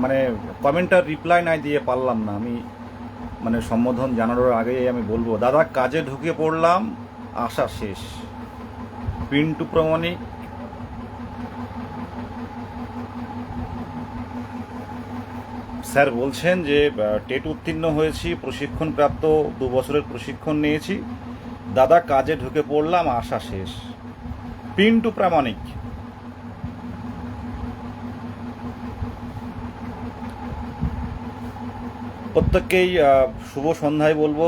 মানে কমেন্টার রিপ্লাই না দিয়ে পারলাম না আমি, মানে সম্বোধন জানানোর আগেই আমি বলবো, দাদা কাজে ঢুকে পড়লাম, আশা শেষ। পিন্টু প্রমাণিক স্যার বলছেন যে টেট উত্তীর্ণ হয়েছি, প্রশিক্ষণপ্রাপ্ত 2 বছরের প্রশিক্ষণ নিয়েছি, দাদা কাজে ঢুকে পড়লাম, আশা শেষ। পিন্টু প্রামাণিক। প্রত্যেককেই শুভ সন্ধ্যায় বলবো,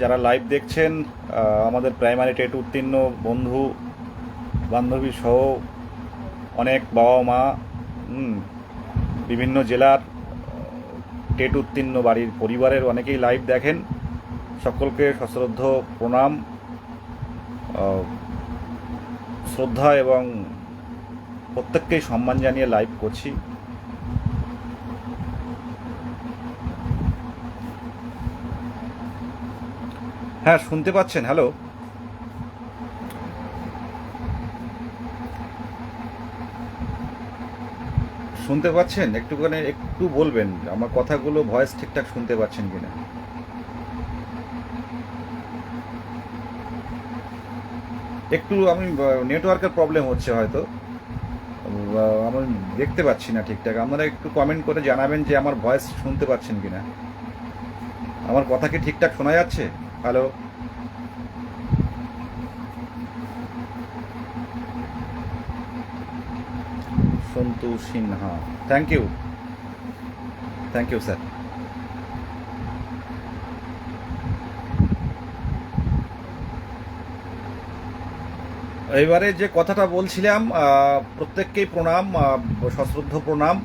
যারা লাইভ দেখছেন, আমাদের প্রাইমারি টেট উত্তীর্ণ বন্ধু বান্ধবী সহ অনেক বাবা মা, বিভিন্ন জেলার টেট উত্তীর্ণ বাড়ির পরিবারের অনেকেই লাইভ দেখেন, সকলকে সশ্রদ্ধ প্রণাম, শ্রদ্ধা এবং প্রত্যেককেই সম্মান জানিয়ে লাইভ করছি। হ্যাঁ, শুনতে পাচ্ছেন? হ্যালো, শুনতে পাচ্ছেন? একটুখানি একটু বলবেন আমার কথাগুলো, ভয়েস ঠিকঠাক শুনতে পাচ্ছেন কিনা। একটু আমি নেটওয়ার্কের প্রবলেম হচ্ছে হয়তো, আমি দেখতে পাচ্ছি না ঠিকঠাক। আপনারা একটু কমেন্ট করে জানাবেন যে আমার ভয়েস শুনতে পাচ্ছেন কিনা, আমার কথা কি ঠিকঠাক শোনা যাচ্ছে? Hello, Santu Sinha, thank you, thank you sir. এবারে যে কথাটা বলছিলাম, প্রত্যেককেই প্রণাম, সশ্রদ্ধ প্রণাম,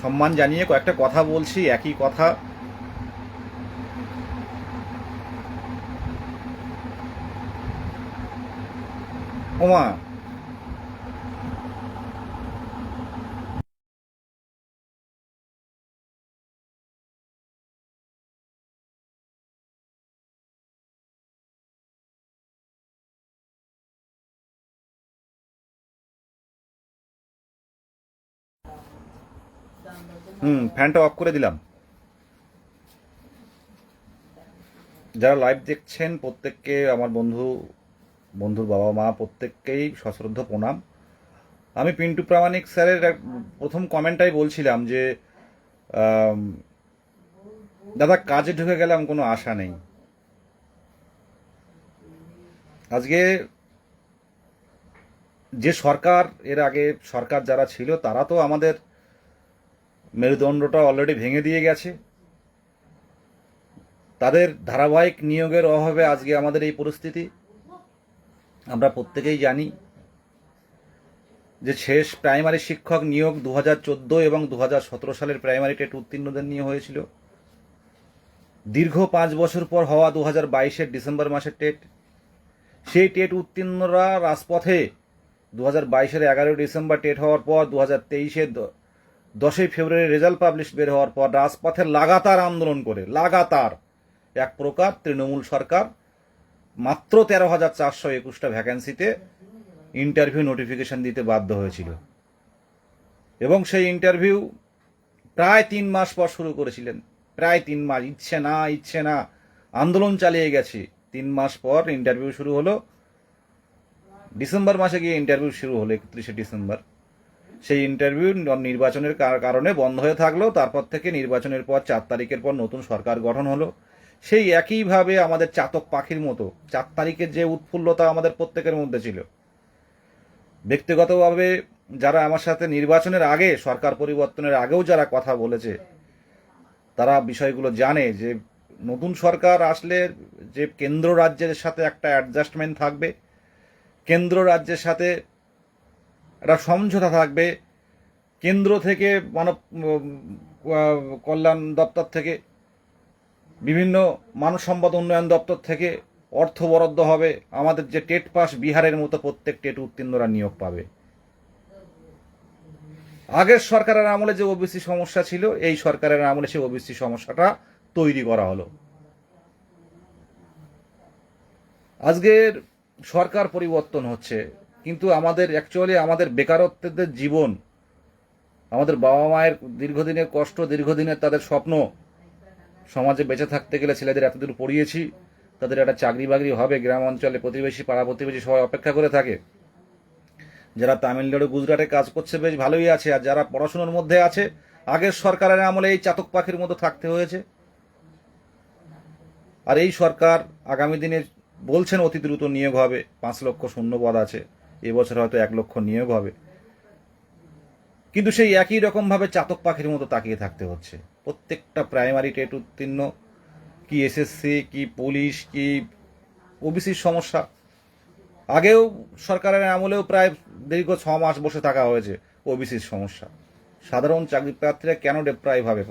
সম্মান জানিয়ে কয়েকটা কথা বলছি, একই কথা। ওমা, ফ্যানটা অফ করে দিলাম। যারা লাইভ দেখছেন প্রত্যেককে আমার বন্ধুর বাবা মা প্রত্যেককেই সশ্রদ্ধ প্রণাম। আমি পিন্টু প্রামাণিক স্যারের প্রথম কমেন্টটাই বলছিলাম যে দাদা কাজে ঢুকে গেলাম, কোনো আশা নেই। আজকে যে সরকার, এর আগে সরকার যারা ছিল তারা তো আমাদের মেরুদণ্ডটা অলরেডি ভেঙে দিয়ে গেছে। তাদের ধারাবাহিক নিয়োগের অভাবে আজকে আমাদের এই পরিস্থিতি। আমরা প্রত্যেকেই জানি যে শেষ প্রাইমারি শিক্ষক নিয়োগ 2014 এবং 2017 সালের প্রাইমারি টেট উত্তীর্ণদের নিয়ে হয়েছিল। দীর্ঘ 5 বছর পর হওয়া 2022-এর ডিসেম্বর মাসের টেট, সেই টেট উত্তীর্ণরা রাজপথে 2022-এর 11 ডিসেম্বর টেট হওয়ার পর 2023-এর 10ই ফেব্রুয়ারি রেজাল্ট পাবলিশ বের হওয়ার পর রাজপথে লাগাতার আন্দোলন করে, লাগাতার এক প্রকার তৃণমূল সরকার মাত্র 13,421টা ভ্যাকেন্সিতে ইন্টারভিউ নোটিফিকেশন দিতে বাধ্য হয়েছিল। এবং সেই ইন্টারভিউ প্রায় 3 মাস পর শুরু করেছিলেন। প্রায় 3 মাস, ইচ্ছে না আন্দোলন চালিয়ে গেছি। 3 মাস পর ইন্টারভিউ শুরু হলো। ডিসেম্বর মাসে গিয়ে ইন্টারভিউ শুরু হলো 31শে ডিসেম্বর। সেই ইন্টারভিউ নির্বাচনের কারণে বন্ধ হয়ে থাকলো। তারপর থেকে নির্বাচনের পর 4 তারিখের পর নতুন সরকার গঠন হলো। সেই একইভাবে আমাদের চাতক পাখির মতো 4 তারিখের যে উৎফুল্লতা আমাদের প্রত্যেকের মধ্যে ছিল, ব্যক্তিগতভাবে যারা আমার সাথে নির্বাচনের আগে, সরকার পরিবর্তনের আগেও যারা কথা বলেছে, তারা বিষয়গুলো জানে যে নতুন সরকার আসলে যে কেন্দ্র রাজ্যের সাথে একটা অ্যাডজাস্টমেন্ট থাকবে, কেন্দ্র রাজ্যের সাথে একটা সমঝোতা থাকবে। কেন্দ্র থেকে মানব কল্যাণ দপ্তর থেকে, বিভিন্ন মানব সম্পদ উন্নয়ন দপ্তর থেকে অর্থ বরাদ্দ হবে। আমাদের যে টেট পাস বিহারের মতো প্রত্যেক টেট উত্তীর্ণরা নিয়োগ পাবে। আগের সরকারের আমলে যে ওবিসি সমস্যা ছিল, এই সরকারের আমলে সেই ওবিসি সমস্যাটা তৈরি করা হলো। আজকের সরকার পরিবর্তন হচ্ছে, কিন্তু আমাদের অ্যাকচুয়ালি আমাদের বেকারত্বের জীবন, আমাদের বাবা মায়ের দীর্ঘদিনের কষ্ট, দীর্ঘদিনের তাদের স্বপ্ন, সমাজে বেঁচে থাকতে গেলে ছেলেদের এতদূর পড়িয়েছি, তাদের একটা চাকরি বাকরি হবে, গ্রাম অঞ্চলে প্রতিবেশী পাড়া প্রতিবেশী সবাই অপেক্ষা করে থাকে। যারা তামিলনাড়ু গুজরাটে কাজ করছে বেশ ভালোই আছে, আর যারা পড়াশোনার মধ্যে আছে, আগের সরকারের আমলে এই চাতক পাখির মতো থাকতে হয়েছে। আর এই সরকার আগামী দিনে বলছেন অতি দ্রুত নিয়োগ হবে, 5 লক্ষ শূন্যপদ আছে, এবছর হয়তো 1 লক্ষ নিয়োগ হবে। কিন্তু সেই একই রকমভাবে চাতক পাখির মতো তাকিয়ে থাকতে হচ্ছে। প্রত্যেকটা প্রাইমারি টেট উত্তীর্ণ, কি এসএসসি, কি পুলিশ, কি ওবিসির সমস্যা। আগেও সরকারের আমলেও প্রায় দীর্ঘ 6 মাস বসে থাকা হয়েছে ওবিসির সমস্যা। সাধারণ চাকরি প্রার্থীরা কেন ডেপ্রাইভ হবে?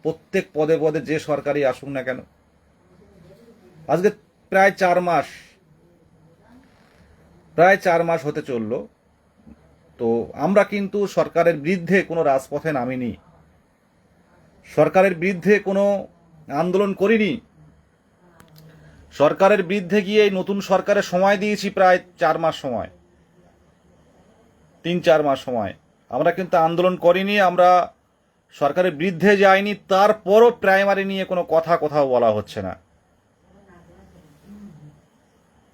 প্রত্যেক পদে পদে যে সরকারি আসুক না কেন। আজকে প্রায় 4 মাস হতে চললো। তো আমরা কিন্তু সরকারের বিরুদ্ধে কোনো রাজপথে নামিনি, সরকারের বিরুদ্ধে কোনো আন্দোলন করিনি। সরকারের বিরুদ্ধে গিয়ে নতুন সরকারের সময় দিয়েছি প্রায় 4 মাস সময়, 3-4 মাস সময়। আমরা কিন্তু আন্দোলন করিনি, আমরা সরকারের বিরুদ্ধে যাইনি। তারপরও প্রাইমারি নিয়ে কোনো কথা কোথাও বলা হচ্ছে না।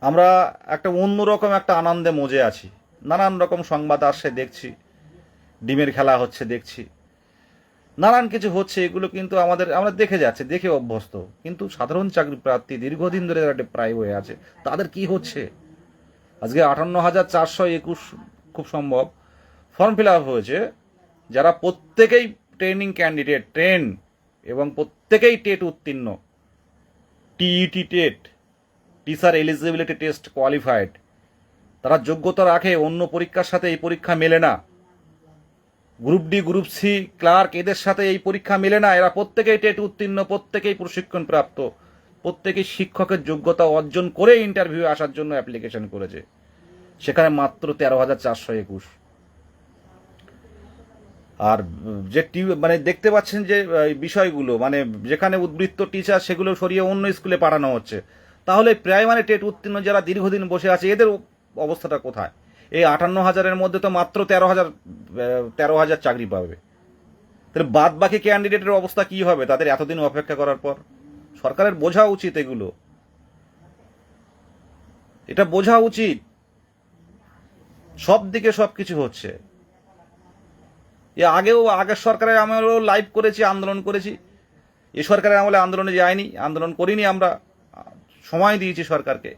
আমরা একটা অন্যরকম একটা আনন্দে মজে আছি। নানান রকম সংবাদ আসছে দেখছি, ডিমের খেলা হচ্ছে দেখছি, নানান কিছু হচ্ছে। এগুলো কিন্তু আমরা দেখে যাচ্ছে, দেখে অভ্যস্ত। কিন্তু সাধারণ চাকরি প্রার্থী দীর্ঘদিন ধরে যারা প্রায় হয়ে আছে, তাদের কি হচ্ছে? আজকে 58,421 খুব সম্ভব ফর্ম ফিল আপ হয়েছে, যারা প্রত্যেকেই ট্রেনিং ক্যান্ডিডেট, ট্রেন, এবং প্রত্যেকেই টেট উত্তীর্ণ, TET TET, teacher eligibility test qualified. তারা যোগ্যতা রাখে, অন্য পরীক্ষার সাথে এই পরীক্ষা মেলে না। Group D, group C, clerk, এদের সাথে এই পরীক্ষা মেলে না। এরা প্রত্যেকেই টেট উত্তীর্ণ, প্রত্যেকেই প্রশিক্ষণ প্রাপ্ত, প্রত্যেকেই শিক্ষকের যোগ্যতা অর্জন করে ইন্টারভিউ আসার জন্য অ্যাপ্লিকেশন করেছে। সেখানে মাত্র 13,421। আর যে মানে দেখতে পাচ্ছেন যে বিষয়গুলো, মানে যেখানে উদ্বৃত্ত টিচার, সেগুলো সরিয়ে অন্য স্কুলে পাঠানো হচ্ছে। তাহলে প্রাইমারি টেট উত্তীর্ণ যারা দীর্ঘদিন বসে আছে, এদের অবস্থাটা কোথায়? এই 58,000-এর মধ্যে তো মাত্র 13,000 চাকরি পাবে। তাহলে বাদ বাকি ক্যান্ডিডেটের অবস্থা কি হবে তাদের এতদিন অপেক্ষা করার পর? সরকারের বোঝা উচিত এগুলো, এটা বোঝা উচিত। সব দিকে সবকিছু হচ্ছে। আগের সরকারের আমলেও লাইভ করেছি, আন্দোলন করেছি, এ সরকারের আমলে আন্দোলনে যায়নি, আন্দোলন করিনি আমরা, সময় দিয়েছি সরকারকে।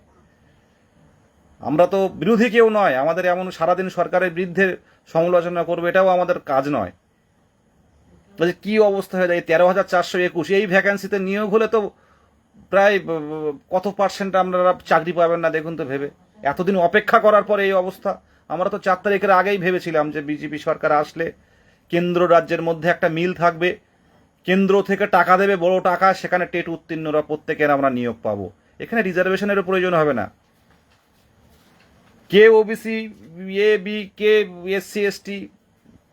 আমরা তো বিরোধী কেউ নয়, আমাদের এমন সারাদিন সরকারের বিরুদ্ধে সমালোচনা করবে এটাও আমাদের কাজ নয়। তাহলে কি অবস্থা হয়ে যায় 13,421 এই ভ্যাকেন্সিতে নিয়োগ হলে তো প্রায় কত পার্সেন্ট আপনারা চাকরি পাবেন না দেখুন তো ভেবে। এতদিন অপেক্ষা করার পরে এই অবস্থা। আমরা তো 4 তারিখের আগেই ভেবেছিলাম যে বিজেপি সরকার আসলে কেন্দ্র রাজ্যের মধ্যে একটা মিল থাকবে, কেন্দ্র থেকে টাকা দেবে, বড় টাকা, সেখানে টেট উত্তীর্ণরা প্রত্যেকের আমরা নিয়োগ পাবো, এখানে রিজার্ভেশনেরও প্রয়োজন হবে না। কে OBC, A B, K SC ST,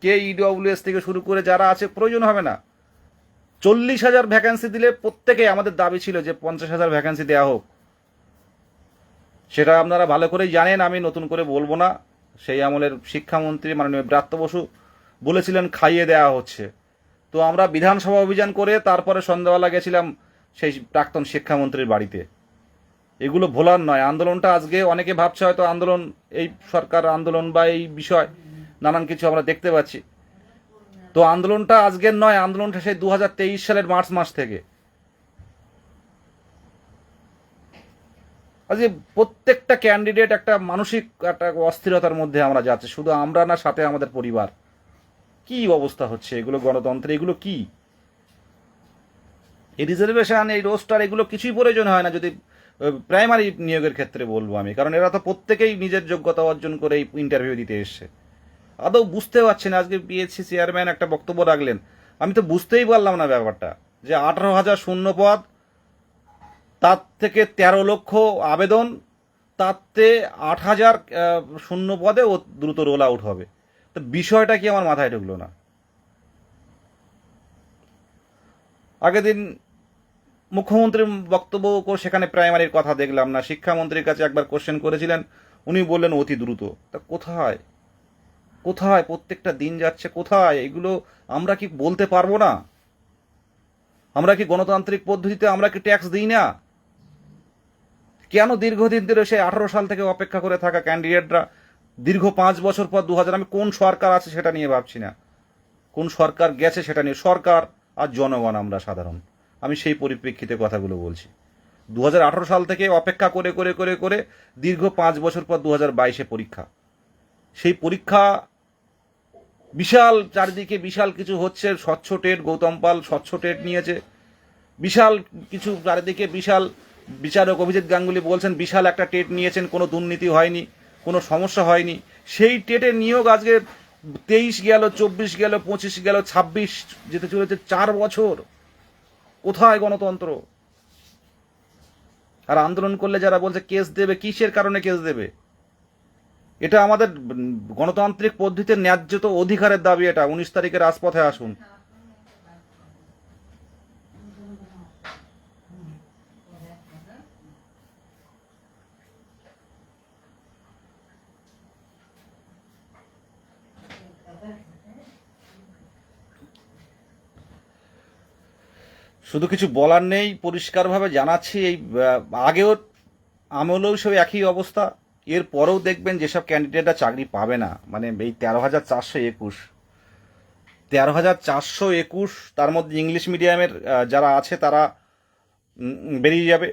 K EWS থেকে শুরু করে যারা আছে প্রয়োজন হবে না। 40,000 ভ্যাকেন্সি দিলে প্রত্যেকে, আমাদের দাবি ছিল যে 50,000 ভ্যাকেন্সি দেওয়া হোক। সেটা আপনারা ভালো করেই জানেন, আমি নতুন করে বলবো না। সেই আমলের শিক্ষামন্ত্রী মাননীয় ব্রাত্য বসু বলেছিলেন খাইয়ে দেওয়া হচ্ছে। তো আমরা বিধানসভা অভিযান করে তারপরে সন্ধ্যাবেলা গেছিলাম সেই প্রাক্তন শিক্ষামন্ত্রীর বাড়িতে। এগুলো ভোলার নয়। আন্দোলনটা আজকে অনেকে ভাবছে হয়তো আন্দোলন, এই সরকার আন্দোলন বা এই বিষয় নানান কিছু আমরা দেখতে পাচ্ছি। তো আন্দোলনটা আজকের নয়, আন্দোলনটা সেই 2023 সালের মার্চ মাস থেকে। আজকে প্রত্যেকটা ক্যান্ডিডেট একটা মানসিক একটা অস্থিরতার মধ্যে আমরা যাচ্ছি, শুধু আমরা না, সাথে আমাদের পরিবার। কি অবস্থা হচ্ছে এগুলো, গণতন্ত্রে এগুলো কি? এই রিজার্ভেশন, এই রোস্টার, এগুলো কিছুই প্রয়োজন হয় না যদি প্রাইমারি নিয়োগের ক্ষেত্রে বলবো আমি, কারণ এরা তো প্রত্যেকেই নিজের যোগ্যতা অর্জন করে এই ইন্টারভিউ দিতে এসছে। আদৌ বুঝতে পারছি না। আজকে পিএসসি চেয়ারম্যান একটা বক্তব্য রাখলেন, আমি তো বুঝতেই পারলাম না ব্যাপারটা, যে 18,000 শূন্য পদ, তার থেকে 13 লক্ষ আবেদন, তাতে 8,000 শূন্য পদে ও দ্রুত রোল আউট হবে। তো বিষয়টা কি আমার মাথায় ঢুকলো না। আগের দিন মুখ্যমন্ত্রীর বক্তব্য, সেখানে প্রাইমারির কথা দেখলাম না। শিক্ষামন্ত্রীর কাছে একবার কোশ্চেন করেছিলেন, উনি বললেন অতি দ্রুত। তা কোথায় কোথায় প্রত্যেকটা দিন যাচ্ছে, কোথায় এগুলো? আমরা কি বলতে পারবো না? আমরা কি গণতান্ত্রিক পদ্ধতিতে আমরা কি ট্যাক্স দিই না? কেন দীর্ঘদিন ধরে সেই 18 সাল থেকে অপেক্ষা করে থাকা ক্যান্ডিডেটরা দীর্ঘ 5 বছর পর 2000, আমি কোন সরকার আছে সেটা নিয়ে ভাবছি না, কোন সরকার গেছে সেটা নিয়ে, সরকার আর জনগণ আমরা সাধারণ, আমি সেই পরিপ্রেক্ষিতে কথাগুলো বলছি। 2018 সাল থেকে অপেক্ষা করে করে করে করে দীর্ঘ 5 বছর পর 2022-এ পরীক্ষা। সেই পরীক্ষা বিশাল, চারিদিকে বিশাল কিছু হচ্ছে। স্বচ্ছ টেট, গৌতম পাল স্বচ্ছ টেট নিয়েছে, বিশাল কিছু চারিদিকে, বিশাল। বিচারক অভিজিৎ গাঙ্গুলি বলছেন বিশাল একটা টেট নিয়েছেন, কোনো দুর্নীতি হয়নি, কোনো সমস্যা হয়নি। সেই টেটের নিয়োগ আজকে 23 গেল, 24 গেল, 25 গেল, 26 যেতে চলেছে 4 বছর। কোথায় গণতন্ত্র? আর আন্দোলন করলে যারা বলছে কেস দেবে, কিসের কারণে কেস দেবে? এটা আমাদের গণতান্ত্রিক পদ্ধতিতে ন্যায্য তো অধিকারের দাবি। এটা 19 তারিখে রাজপথে আসুন। শুধু কিছু বলার নেই, পরিষ্কারভাবে জানাচ্ছি। এই আগেও আমলেও সব একই অবস্থা। এর পরেও দেখবেন যেসব ক্যান্ডিডেটরা চাকরি পাবে না, মানে এই 13,421, তার মধ্যে ইংলিশ মিডিয়ামের যারা আছে তারা বেরিয়ে যাবে।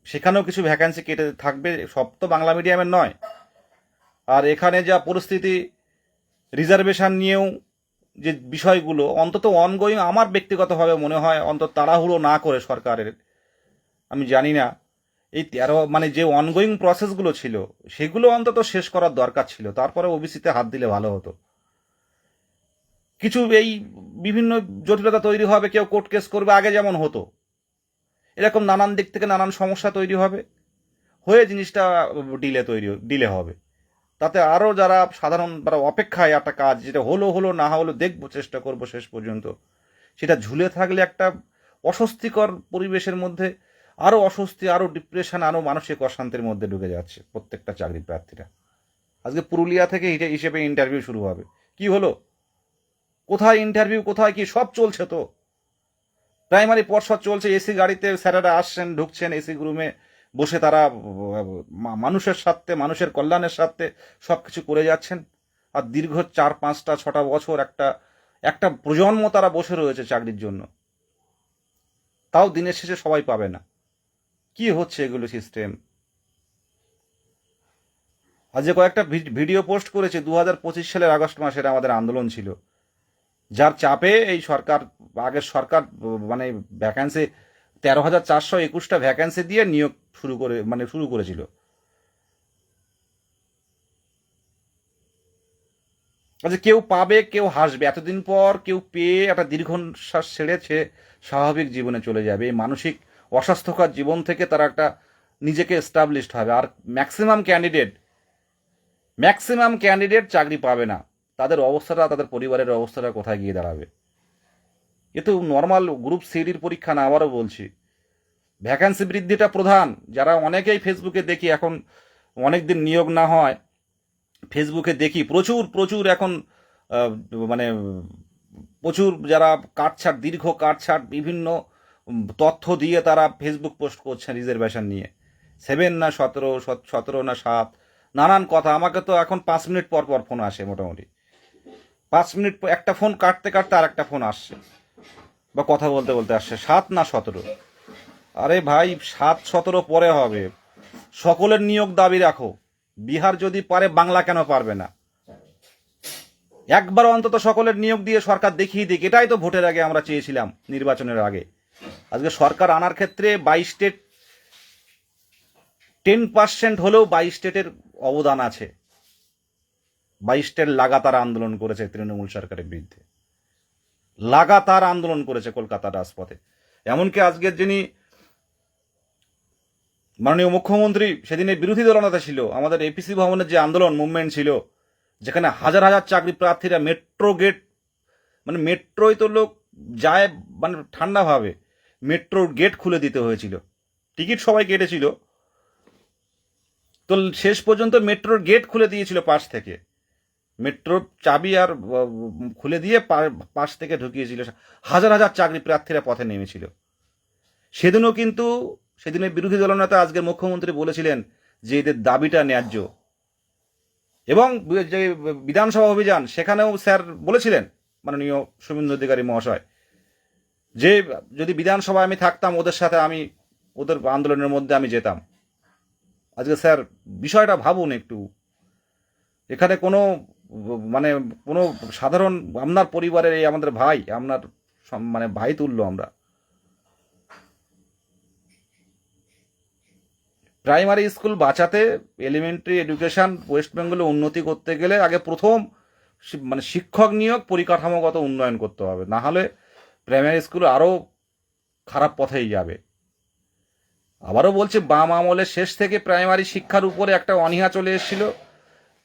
সেখানেও কিছু ভ্যাকান্সি কেটে থাকবে, সব তো বাংলা মিডিয়ামের নয়। আর এখানে যা পরিস্থিতি, রিজার্ভেশন নিয়েও যে বিষয়গুলো, অন্তত অনগোয়িং, আমার ব্যক্তিগতভাবে মনে হয় অন্তত তাড়াহুড়ো না করে সরকারের, আমি জানি না, এই 13 মানে যে অনগোয়িং প্রসেসগুলো ছিল সেগুলো অন্তত শেষ করার দরকার ছিল, তারপরে ওবিসিতে হাত দিলে ভালো হতো। কিছু এই বিভিন্ন জটিলতা তৈরি হবে, কেউ কোর্ট কেস করবে, আগে যেমন হতো, এরকম নানান দিক থেকে নানান সমস্যা তৈরি হবে, হয়ে জিনিসটা ডিলে হবে। তাতে আরও যারা সাধারণ অপেক্ষায় একটা কাজ, যেটা হলো হলো, না হলো দেখবো, চেষ্টা করব শেষ পর্যন্ত, সেটা ঝুলে থাকলে একটা অস্বস্তিকর পরিবেশের মধ্যে আরও অস্বস্তি, আরও ডিপ্রেশন, আরও মানসিক অশান্তির মধ্যে ঢুকে যাচ্ছে প্রত্যেকটা চাকরি প্রার্থীরা। আজকে পুরুলিয়া থেকে হিসেবে ইন্টারভিউ শুরু হবে। কি হলো? কোথায় ইন্টারভিউ, কোথায় কি? সব চলছে তো, প্রাইমারি পর্ষদ চলছে, এসি গাড়িতে স্যারেরা আসছেন, ঢুকছেন এসি রুমে বসে, তারা মানুষের স্বার্থে, মানুষের কল্যাণের স্বার্থে সব কিছু করে যাচ্ছেন। আর দীর্ঘ 4, 5, 6 বছর একটা প্রজন্ম তারা বসে রয়েছে চাকরির জন্য। তাও দিনের শেষে সবাই পাবে না। কি হচ্ছে এগুলো সিস্টেম? আজকে কয়েকটা ভিডিও পোস্ট করেছে 2025 সালের আগস্ট মাসের আমাদের আন্দোলন ছিল, যার চাপে এই সরকার, আগের সরকার মানে ভ্যাকান্সি 13,421টা ভ্যাকান্সি দিয়ে নিয়োগ শুরু করেছিল। আচ্ছা, কেউ পাবে, কেউ হাসবে, এতদিন পর কেউ পেয়ে একটা দীর্ঘশ্বাস ছেড়েছে, স্বাভাবিক জীবনে চলে যাবে। এই মানসিক অস্বাস্থ্যকর জীবন থেকে তারা একটা নিজেকে এস্টাবলিশড হবে। আর ম্যাক্সিমাম ক্যান্ডিডেট চাকরি পাবে না। তাদের অবস্থাটা, তাদের পরিবারের অবস্থাটা কোথায় গিয়ে দাঁড়াবে? এ তো নর্মাল গ্রুপ সিডির পরীক্ষা না, আবারও বলছি। ভ্যাকান্সি বৃদ্ধিটা প্রধান। যারা অনেকেই ফেসবুকে দেখি এখন, অনেক দিন নিয়োগ না হয়, ফেসবুকে দেখি প্রচুর প্রচুর এখন মানে প্রচুর যারা কাটছাট, দীর্ঘ কাটছাট বিভিন্ন তথ্য দিয়ে তারা ফেসবুক পোস্ট করছেন রিজার্ভেশন নিয়ে। 7 না 17, 17 না 7, নানান কথা। আমাকে তো এখন 5 মিনিট পর পর ফোন আসে, মোটামুটি 5 মিনিট একটা ফোন কাটতে কাটতে আর একটা ফোন আসছে, বা কথা বলতে বলতে আসছে 7 না 17। আরে ভাই, 7-17 পরে হবে। সকলের নিয়োগ দাবি রাখো। বিহার যদি পারে, বাংলা কেন পারবে না? একবার অন্তত সকলের নিয়োগ দিয়ে সরকার দেখিয়ে দিক। এটাই তো ভোটের আগে আমরা চেয়েছিলাম, নির্বাচনের আগে। আজকে সরকার আনার ক্ষেত্রে 22 স্টেট, 10% হলেও 22 স্টেটের অবদান আছে। 22 স্টেট লাগাতার আন্দোলন করেছে তৃণমূল সরকারের বিরুদ্ধে, লাগাতার আন্দোলন করেছে কলকাতা রাজপথে। এমনকি আজকের যিনি মাননীয় মুখ্যমন্ত্রী, সেদিনের বিরোধী দলনেতা ছিল, আমাদের এপিসি ভবনের যে আন্দোলন মুভমেন্ট ছিল, যেখানে হাজার হাজার চাকরি প্রার্থীরা মেট্রো গেট, মানে মেট্রোয় তো লোক যায় মানে ঠান্ডাভাবে, মেট্রোর গেট খুলে দিতে হয়েছিল। টিকিট সবাই কেটেছিল, তো শেষ পর্যন্ত মেট্রোর গেট খুলে দিয়েছিল পাশ থেকে, মেট্রোর চাবি আর খুলে দিয়ে পাশ থেকে ঢুকিয়েছিল। হাজার হাজার চাকরি প্রার্থীরা পথে নেমেছিল। সেদিনও কিন্তু, সেদিনের বিরোধী দলনেতা আজকের মুখ্যমন্ত্রী বলেছিলেন যে এদের দাবিটা ন্যায্য। এবং যে বিধানসভা অভিযান, সেখানেও স্যার বলেছিলেন, মাননীয় শুভেন্দু অধিকারী মহাশয়, যে যদি বিধানসভায় আমি থাকতাম, ওদের সাথে আমি, ওদের আন্দোলনের মধ্যে আমি যেতাম। আজকে স্যার বিষয়টা ভাবুন একটু। এখানে কোনো মানে কোনো সাধারণ, আপনার পরিবারের এই আমাদের ভাই, আপনার মানে ভাই তুল্য আমরা। প্রাইমারি স্কুল বাঁচাতে, এলিমেন্টারি এডুকেশন ওয়েস্ট বেঙ্গলে উন্নতি করতে গেলে আগে প্রথম মানে শিক্ষক নিয়োগ, পরিকাঠামোগত উন্নয়ন করতে হবে। না হলে প্রাইমারি স্কুল আরও খারাপ পথেই যাবে। আবারও বলছি, বাম আমলের শেষ থেকে প্রাইমারি শিক্ষার উপরে একটা অনীহা চলে এসেছিল।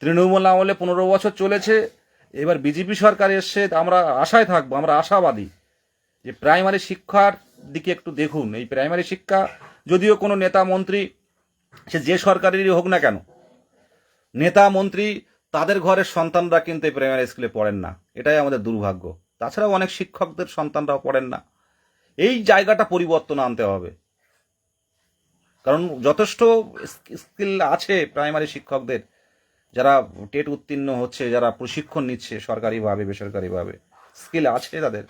তৃণমূল আমলে 15 বছর চলেছে। এবার বিজেপি সরকার এসছে, আমরা আশায় থাকবো, আমরা আশাবাদী যে প্রাইমারি শিক্ষার দিকে একটু দেখুন। এই প্রাইমারি শিক্ষা, যদিও কোনো নেতা মন্ত্রী, সে যে সরকারেরই হোক না কেন, নেতা মন্ত্রী, তাদের ঘরের সন্তানরা কিন্তু এই প্রাইমারি স্কুলে পড়েন না। এটাই আমাদের দুর্ভাগ্য। তাছাড়াও অনেক শিক্ষকদের সন্তানরাও পড়েন না। এই জায়গাটা পরিবর্তন আনতে হবে, কারণ যথেষ্ট স্কিল আছে প্রাইমারি শিক্ষকদের, যারা টেট উত্তীর্ণ হচ্ছে, যারা প্রশিক্ষণ নিচ্ছে সরকারিভাবে বেসরকারিভাবে, স্কিল আছে তাদের।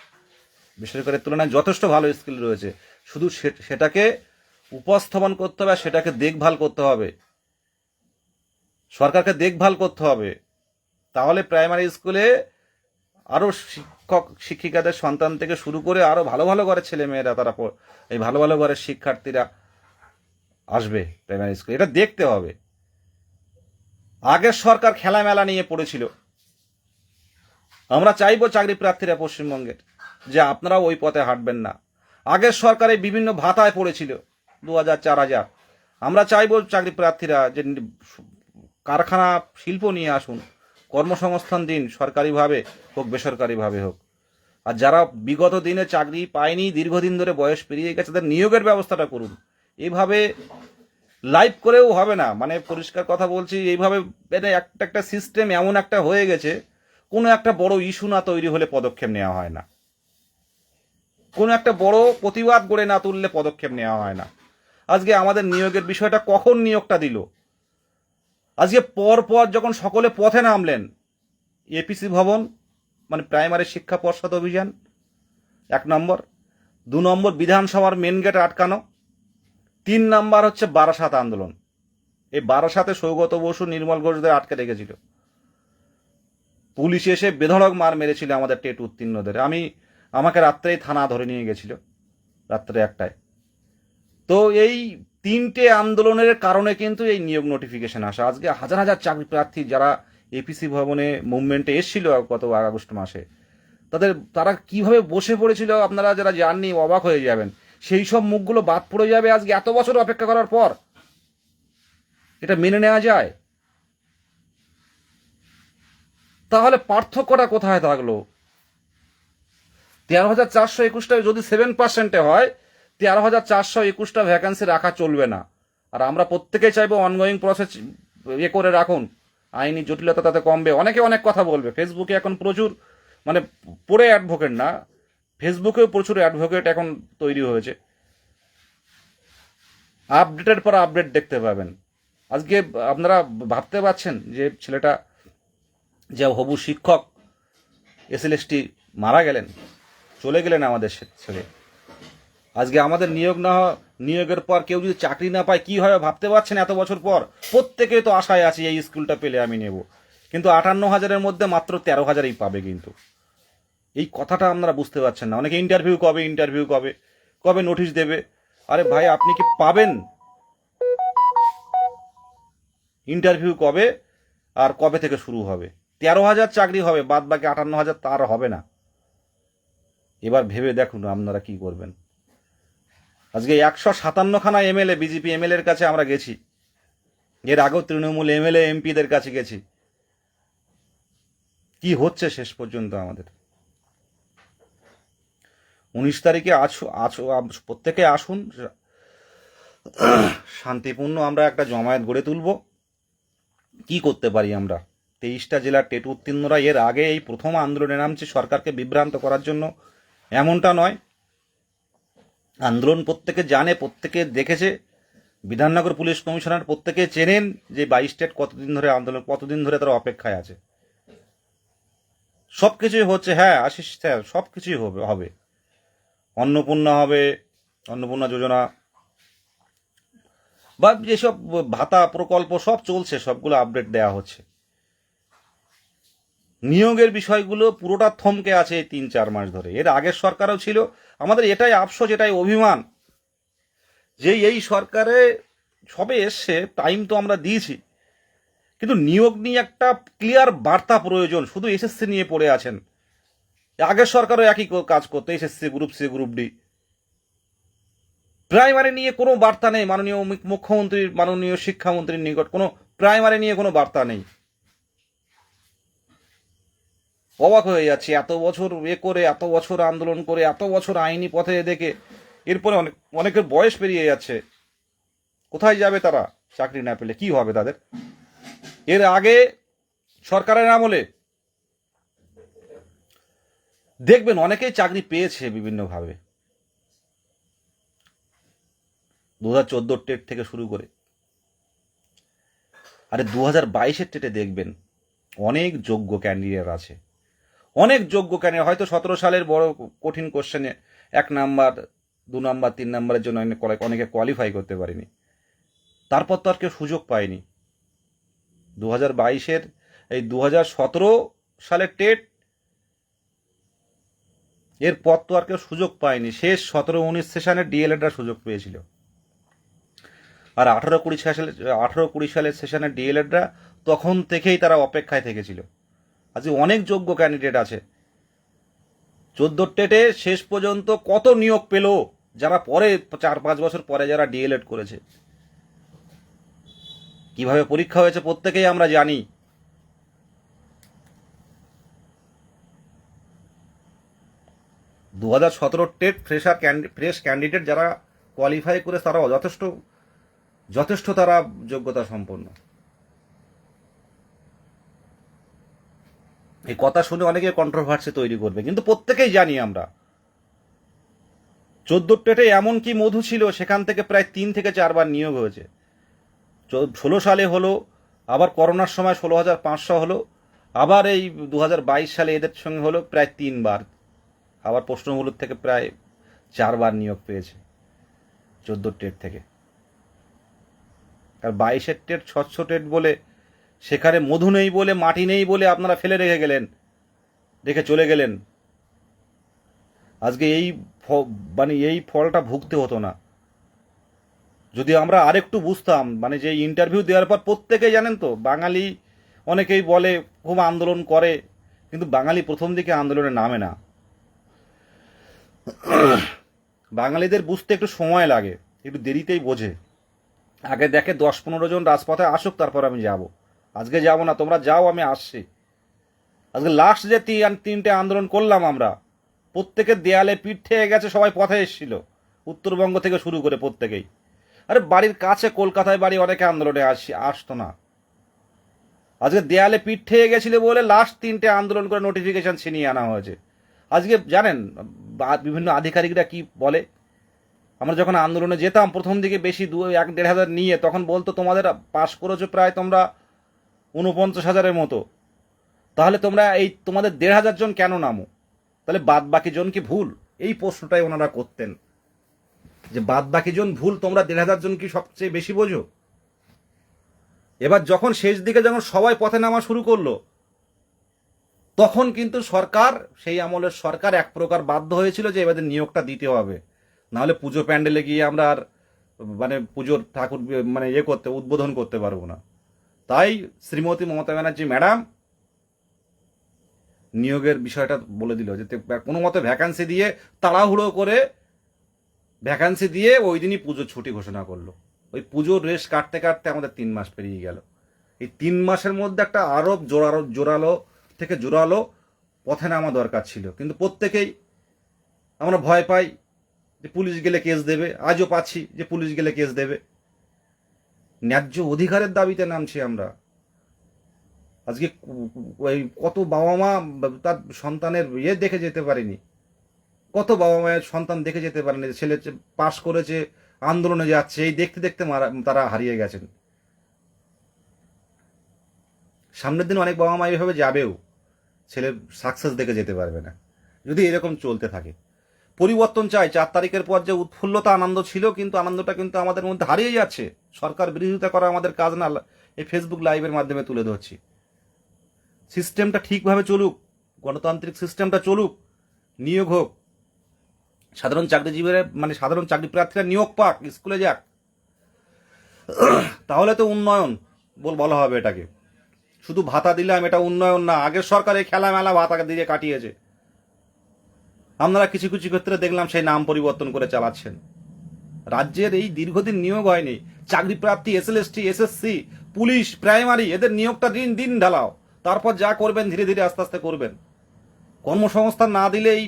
বেসরকারির তুলনায় যথেষ্ট ভালো স্কিল রয়েছে। শুধু সেটাকে উপস্থাপন করতে হবে, সেটাকে দেখভাল করতে হবে, সরকারকে দেখভাল করতে হবে। তাহলে প্রাইমারি স্কুলে আরও শিক্ষক শিক্ষিকাদের সন্তান থেকে শুরু করে আরও ভালো ভালো ঘরের ছেলে মেয়েরা, তারা এই ভালো ভালো ঘরের শিক্ষার্থীরা আসবে প্রাইমারি স্কুলে। এটা দেখতে হবে। আগের সরকার খেলামেলা নিয়ে পড়েছিল। আমরা চাইবো চাকরি প্রার্থীরা পশ্চিমবঙ্গের, যে আপনারাও ওই পথে হাঁটবেন না। আগের সরকারে বিভিন্ন ভাতায় পড়েছিল 2000, 4000। আমরা চাইবো চাকরি প্রার্থীরা যে কারখানা, শিল্প নিয়ে আসুন, কর্মসংস্থান দিন, সরকারিভাবে হোক বেসরকারিভাবে হোক। আর যারা বিগত দিনে চাকরি পায়নি, দীর্ঘদিন ধরে বয়স পেরিয়ে গেছে, তাদের নিয়োগের ব্যবস্থাটা করুন। এইভাবে লাইভ করেও হবে না, মানে পরিষ্কার কথা বলছি। এইভাবে একটা একটা সিস্টেম এমন একটা হয়ে গেছে, কোনো একটা বড় ইস্যু না তৈরি হলে পদক্ষেপ নেওয়া হয় না, কোনো একটা বড় প্রতিবাদ গড়ে না তুললে পদক্ষেপ নেওয়া হয় না। আজকে আমাদের নিয়োগের বিষয়টা, কখন নিয়োগটা দিল? আজকে পর পর যখন সকলে পথে নামলেন, এপিসি ভবন মানে প্রাইমারি শিক্ষা পর্ষদ অভিযান 1 নম্বর, 2 নম্বর বিধানসভার মেন গেট আটকানো, 3 নাম্বার হচ্ছে বারাসাত আন্দোলন। এই বারাসাতে সৌগত বসু, নির্মল ঘোষদের আটকে রেখেছিল, পুলিশ এসে বেধড়ক মার মেরেছিল আমাদের টেট উত্তীর্ণদের। আমাকে রাত্রেই থানা ধরে নিয়ে গেছিল, রাত্রে 1টায়। তো এই 3টে আন্দোলনের কারণে কিন্তু এই নিয়োগ নোটিফিকেশন আসা। আজকে হাজার হাজার চাকরি প্রার্থী যারা এপিসি ভবনে মুভমেন্টে এসেছিল গত আগস্ট মাসে, তারা কিভাবে বসে পড়েছিল আপনারা যারা জাননি অবাক হয়ে যাবেন। সেই সব মুখগুলো বাদ পড়ে যাবে আজকে এত বছর অপেক্ষা করার পর। এটা মেনে নেওয়া যায়? তাহলে পার্থক্যটা কোথায় থাকলো? 13,421টা যদি 7% হয়, 13,421টা ভ্যাকান্সি রাখা চলবে না। আর আমরা প্রত্যেকেই চাইবো অনগোয়িং প্রসেস করে রাখুন, আইনি জটিলতা তাতে কমবে। অনেকে অনেক কথা বলবে। ফেসবুকে এখন প্রচুর, মানে পড়ে অ্যাডভোকেট না, ফেসবুকেও প্রচুর অ্যাডভোকেট এখন তৈরি হয়েছে। আপডেটের পর আপডেট দেখতে পাবেন। আজকে আপনারা ভাবতে পারছেন যে ছেলেটা, যে হবু শিক্ষক SLST মারা গেলেন, চলে গেলেন আমাদের ছেড়ে। আজকে আমাদের নিয়োগের পর কেউ যদি চাকরি না পায় কি হয় ভাবতে পারছেন? এত বছর পর প্রত্যেকে তো আশায় আছে এই স্কুলটা পেলে আমি নেব, কিন্তু 58,000-এর মধ্যে মাত্র 13,000-ই পাবে। কিন্তু এই কথাটা আপনারা বুঝতে পারছেন না। অনেকে ইন্টারভিউ কবে নোটিশ দেবে। আরে ভাই, আপনি কি পাবেন? ইন্টারভিউ কবে আর কবে থেকে শুরু হবে? 13,000 চাকরি হবে, বাদ বাকি 58,000 তার হবে না। এবার ভেবে দেখুন আপনারা কি করবেন। আজকে 157খানা MLA, বিজেপি MLA-র কাছে আমরা গেছি, এর আগেও তৃণমূল MLA MP-দের কাছে গেছি। কি হচ্ছে শেষ পর্যন্ত আমাদের? 19 তারিখে প্রত্যেকে আসুন, শান্তিপূর্ণ আমরা একটা জমায়েত গড়ে তুলব। কি করতে পারি আমরা? 23টা জেলার টেট উত্তীর্ণরা এর আগে এই প্রথম আন্দোলনে নামছে সরকারকে বিভ্রান্ত করার জন্য, এমনটা নয়। আন্দোলন প্রত্যেকে জানে, প্রত্যেকে দেখেছে। বিধাননগর পুলিশ কমিশনার প্রত্যেকে চেনেন যে 22 স্টেট কতদিন ধরে আন্দোলন, কতদিন ধরে তারা অপেক্ষায় আছে। সবকিছুই হচ্ছে। হ্যাঁ আশিস স্যার, সবকিছুই হবে। অন্নপূর্ণা যোজনা বা যেসব ভাতা প্রকল্প সব চলছে, সবগুলো আপডেট দেওয়া হচ্ছে। নিয়োগের বিষয়গুলো পুরোটা থমকে আছে এই 3-4 মাস ধরে। এর আগের সরকারও ছিল। আমাদের এটাই আফসোস, এটাই অভিমান যে এই সরকারে সবে এসছে, টাইম তো আমরা দিয়েছি, কিন্তু নিয়োগ নিয়ে একটা ক্লিয়ার বার্তা প্রয়োজন। শুধু SSC নিয়ে পড়ে আছেন। আগের সরকারও একই কাজ করতো, SSC, group C, group D. Primary নিয়ে কোনো বার্তা নেই। মাননীয় মুখ্যমন্ত্রীর, মাননীয় শিক্ষামন্ত্রীর নিকট কোনো প্রাইমারি নিয়ে কোনো বার্তা নেই। অবাক হয়ে যাচ্ছে, এত বছর করে, এত বছর আন্দোলন করে, এত বছর আইনি পথে দেখে, এরপরে অনেকের বয়স পেরিয়ে যাচ্ছে। কোথায় যাবে তারা? চাকরি না পেলে কি হবে তাদের? এর আগে সরকারের আমলে দেখবেন অনেকেই চাকরি পেয়েছে বিভিন্নভাবে, 2014 টেট থেকে শুরু করে। আরে 2022-এর টেটে দেখবেন অনেক যোগ্য ক্যান্ডিডেট আছে, অনেক যোগ্য ক্যান্ডিডেট। হয়তো 17 সালের বড় কঠিন কোশ্চেনে 1 নাম্বার, 2 নাম্বার, 3 নাম্বারের জন্য অনেকে কোয়ালিফাই করতে পারেনি। তারপর তো আর কেউ সুযোগ পায়নি। 2022-এর এই 2017 সালের টেট, এরপর তো আর কেউ সুযোগ পায়নি। শেষ 17-19 সেশনে DLEDরা সুযোগ পেয়েছিল, আর 18-20 সালের সেশনে DLEDরা তখন থেকেই তারা অপেক্ষায় থেকেছিল। আজকে অনেক যোগ্য ক্যান্ডিডেট আছে। 14 টেটে শেষ পর্যন্ত কত নিয়োগ পেল যারা পরে 4-5 বছর পরে যারা DLED করেছে। কিভাবে পরীক্ষা হয়েছে প্রত্যেকেই আমরা জানি। দু 2017 টেট ফ্রেশ ক্যান্ডিডেট যারা কোয়ালিফাই করে, তারা যথেষ্ট তারা যোগ্যতা সম্পন্ন। এই কথা শুনে অনেকে কন্ট্রোভার্সি তৈরি করবে, কিন্তু প্রত্যেকেই জানি আমরা 14 টেটে এমন কি মধু ছিল, সেখান থেকে প্রায় 3 থেকে 4 বার নিয়োগ হয়েছে। 16 সালে হলো, আবার করোনার সময় 16,500 হলো, আবার এই 2022 সালে এদের সঙ্গে হলো প্রায় 3 বার। আবার প্রশ্নগুলোর থেকে প্রায় 4বার নিয়োগ পেয়েছে 14 টেট থেকে। আর 22-এর টেট স্বচ্ছ টেট বলে সেখানে মধু নেই বলে, মাটি নেই বলে আপনারা ফেলে রেখে চলে গেলেন। আজকে মানে এই ফলটা ভুগতে হতো না যদি আমরা আরেকটু বুঝতাম। মানে যে ইন্টারভিউ দেওয়ার পর প্রত্যেকেই জানেন তো, বাঙালি অনেকেই বলে খুব আন্দোলন করে, কিন্তু বাঙালি প্রথম দিকে আন্দোলনে নামে না। বাঙালিদের বুঝতে একটু সময় লাগে, একটু দেরিতেই বোঝে। আগে দেখে 10-15 জন রাজপথে আসুক, তারপর আমি যাব। আজকে যাব না, তোমরা যাও, আমি আসছি। আজকে লাস্ট যে 3টে আন্দোলন করলাম আমরা, প্রত্যেকের দেয়ালে পিঠ থেকে গেছে, সবাই পথে এসেছিল, উত্তরবঙ্গ থেকে শুরু করে প্রত্যেকেই। আরে বাড়ির কাছে কলকাতায় বাড়ি, অনেকে আন্দোলনে আসতো না। আজকে দেয়ালে পিঠ থেকে গেছিল বলে লাস্ট 3টে আন্দোলন করে নোটিফিকেশন ছিনিয়ে আনা হয়েছে। আজকে জানেন বিভিন্ন আধিকারিকরা কি বলে? আমরা যখন আন্দোলনে যেতাম প্রথম দিকে বেশি 1-1.5 হাজার নিয়ে, তখন বলতো তোমাদের পাস করেছো প্রায় তোমরা 49,000-এর মতো, তাহলে তোমরা এই তোমাদের 1,500 জন কেন নামো? তাহলে বাদ বাকি জন কি ভুল? এই প্রশ্নটাই ওনারা করতেন, যে বাদ বাকি জন ভুল, তোমরা 1,500 জন কি সবচেয়ে বেশি বোঝো? এবার যখন শেষ দিকে যখন সবাই পথে নামা শুরু করলো, তখন কিন্তু সরকার, সেই আমলের সরকার এক প্রকার বাধ্য হয়েছিল যে এবার নিয়োগটা দিতে হবে, নাহলে পুজো প্যান্ডেলে গিয়ে আমরা আর মানে পুজোর ঠাকুর মানে উদ্বোধন করতে পারবো না। তাই শ্রীমতী মমতা ব্যানার্জি ম্যাডাম নিয়োগের বিষয়টা বলে দিল যে কোনো মতে ভ্যাকান্সি দিয়ে, তাড়াহুড়ো করে ভ্যাকান্সি দিয়ে ওই দিনই পুজোর ছুটি ঘোষণা করলো। ওই পুজোর রেশ কাটতে কাটতে আমাদের 3 মাস পেরিয়ে গেল। এই 3 মাসের মধ্যে একটা আরো জোরালো পথে নামা দরকার ছিল, কিন্তু প্রত্যেকেই আমরা ভয় পাই যে পুলিশ গেলে কেস দেবে। আজও পাচ্ছি যে পুলিশ গেলে কেস দেবে। ন্যায্য অধিকারের দাবিতে নামছি আমরা। আজকে ওই কত বাবা মা তার সন্তানের দেখে যেতে পারেনি, কত বাবা মায়ের সন্তান দেখে যেতে পারেনি, ছেলে পাশ করেছে, আন্দোলনে যাচ্ছে, এই দেখতে দেখতে তারা হারিয়ে গেছেন। সামনের দিন অনেক বাবা মা এইভাবে যাবেও, ছেলে সাকসেস দেখে যেতে পারবে না যদি এরকম চলতে থাকে। পরিবর্তন চাই। 4 তারিখের পর যে উৎফুল্লতা আনন্দ ছিল, কিন্তু আনন্দটা কিন্তু আমাদের মধ্যে হারিয়ে যাচ্ছে। সরকার বিরোধিতা করা আমাদের কাজ না, এই ফেসবুক লাইভের মাধ্যমে তুলে ধরছি। সিস্টেমটা ঠিকভাবে চলুক, গণতান্ত্রিক সিস্টেমটা চলুক, নিয়োগ হোক, সাধারণ চাকরিজীবীরা মানে সাধারণ চাকরি প্রার্থীরা নিয়োগ পাক, স্কুলে যাক, তাহলে তো উন্নয়ন বলা হবে এটাকে। শুধু ভাতা দিলাম এটা উন্নয়ন না। আগের সরকার এই খেলা মেলা ভাতা দিয়ে কাটিয়েছে। আপনারা কিছু কিছু ক্ষেত্রে দেখলাম সেই নাম পরিবর্তন করে চালাচ্ছেন। রাজ্যের এই দীর্ঘদিন নিয়োগ হয়নি। চাকরি প্রার্থী, SLST, SSC, পুলিশ, প্রাইমারি, এদের নিয়োগটা দিন ঢালাও, তারপর যা করবেন ধীরে ধীরে আস্তে আস্তে করবেন। কর্মসংস্থান না দিলে এই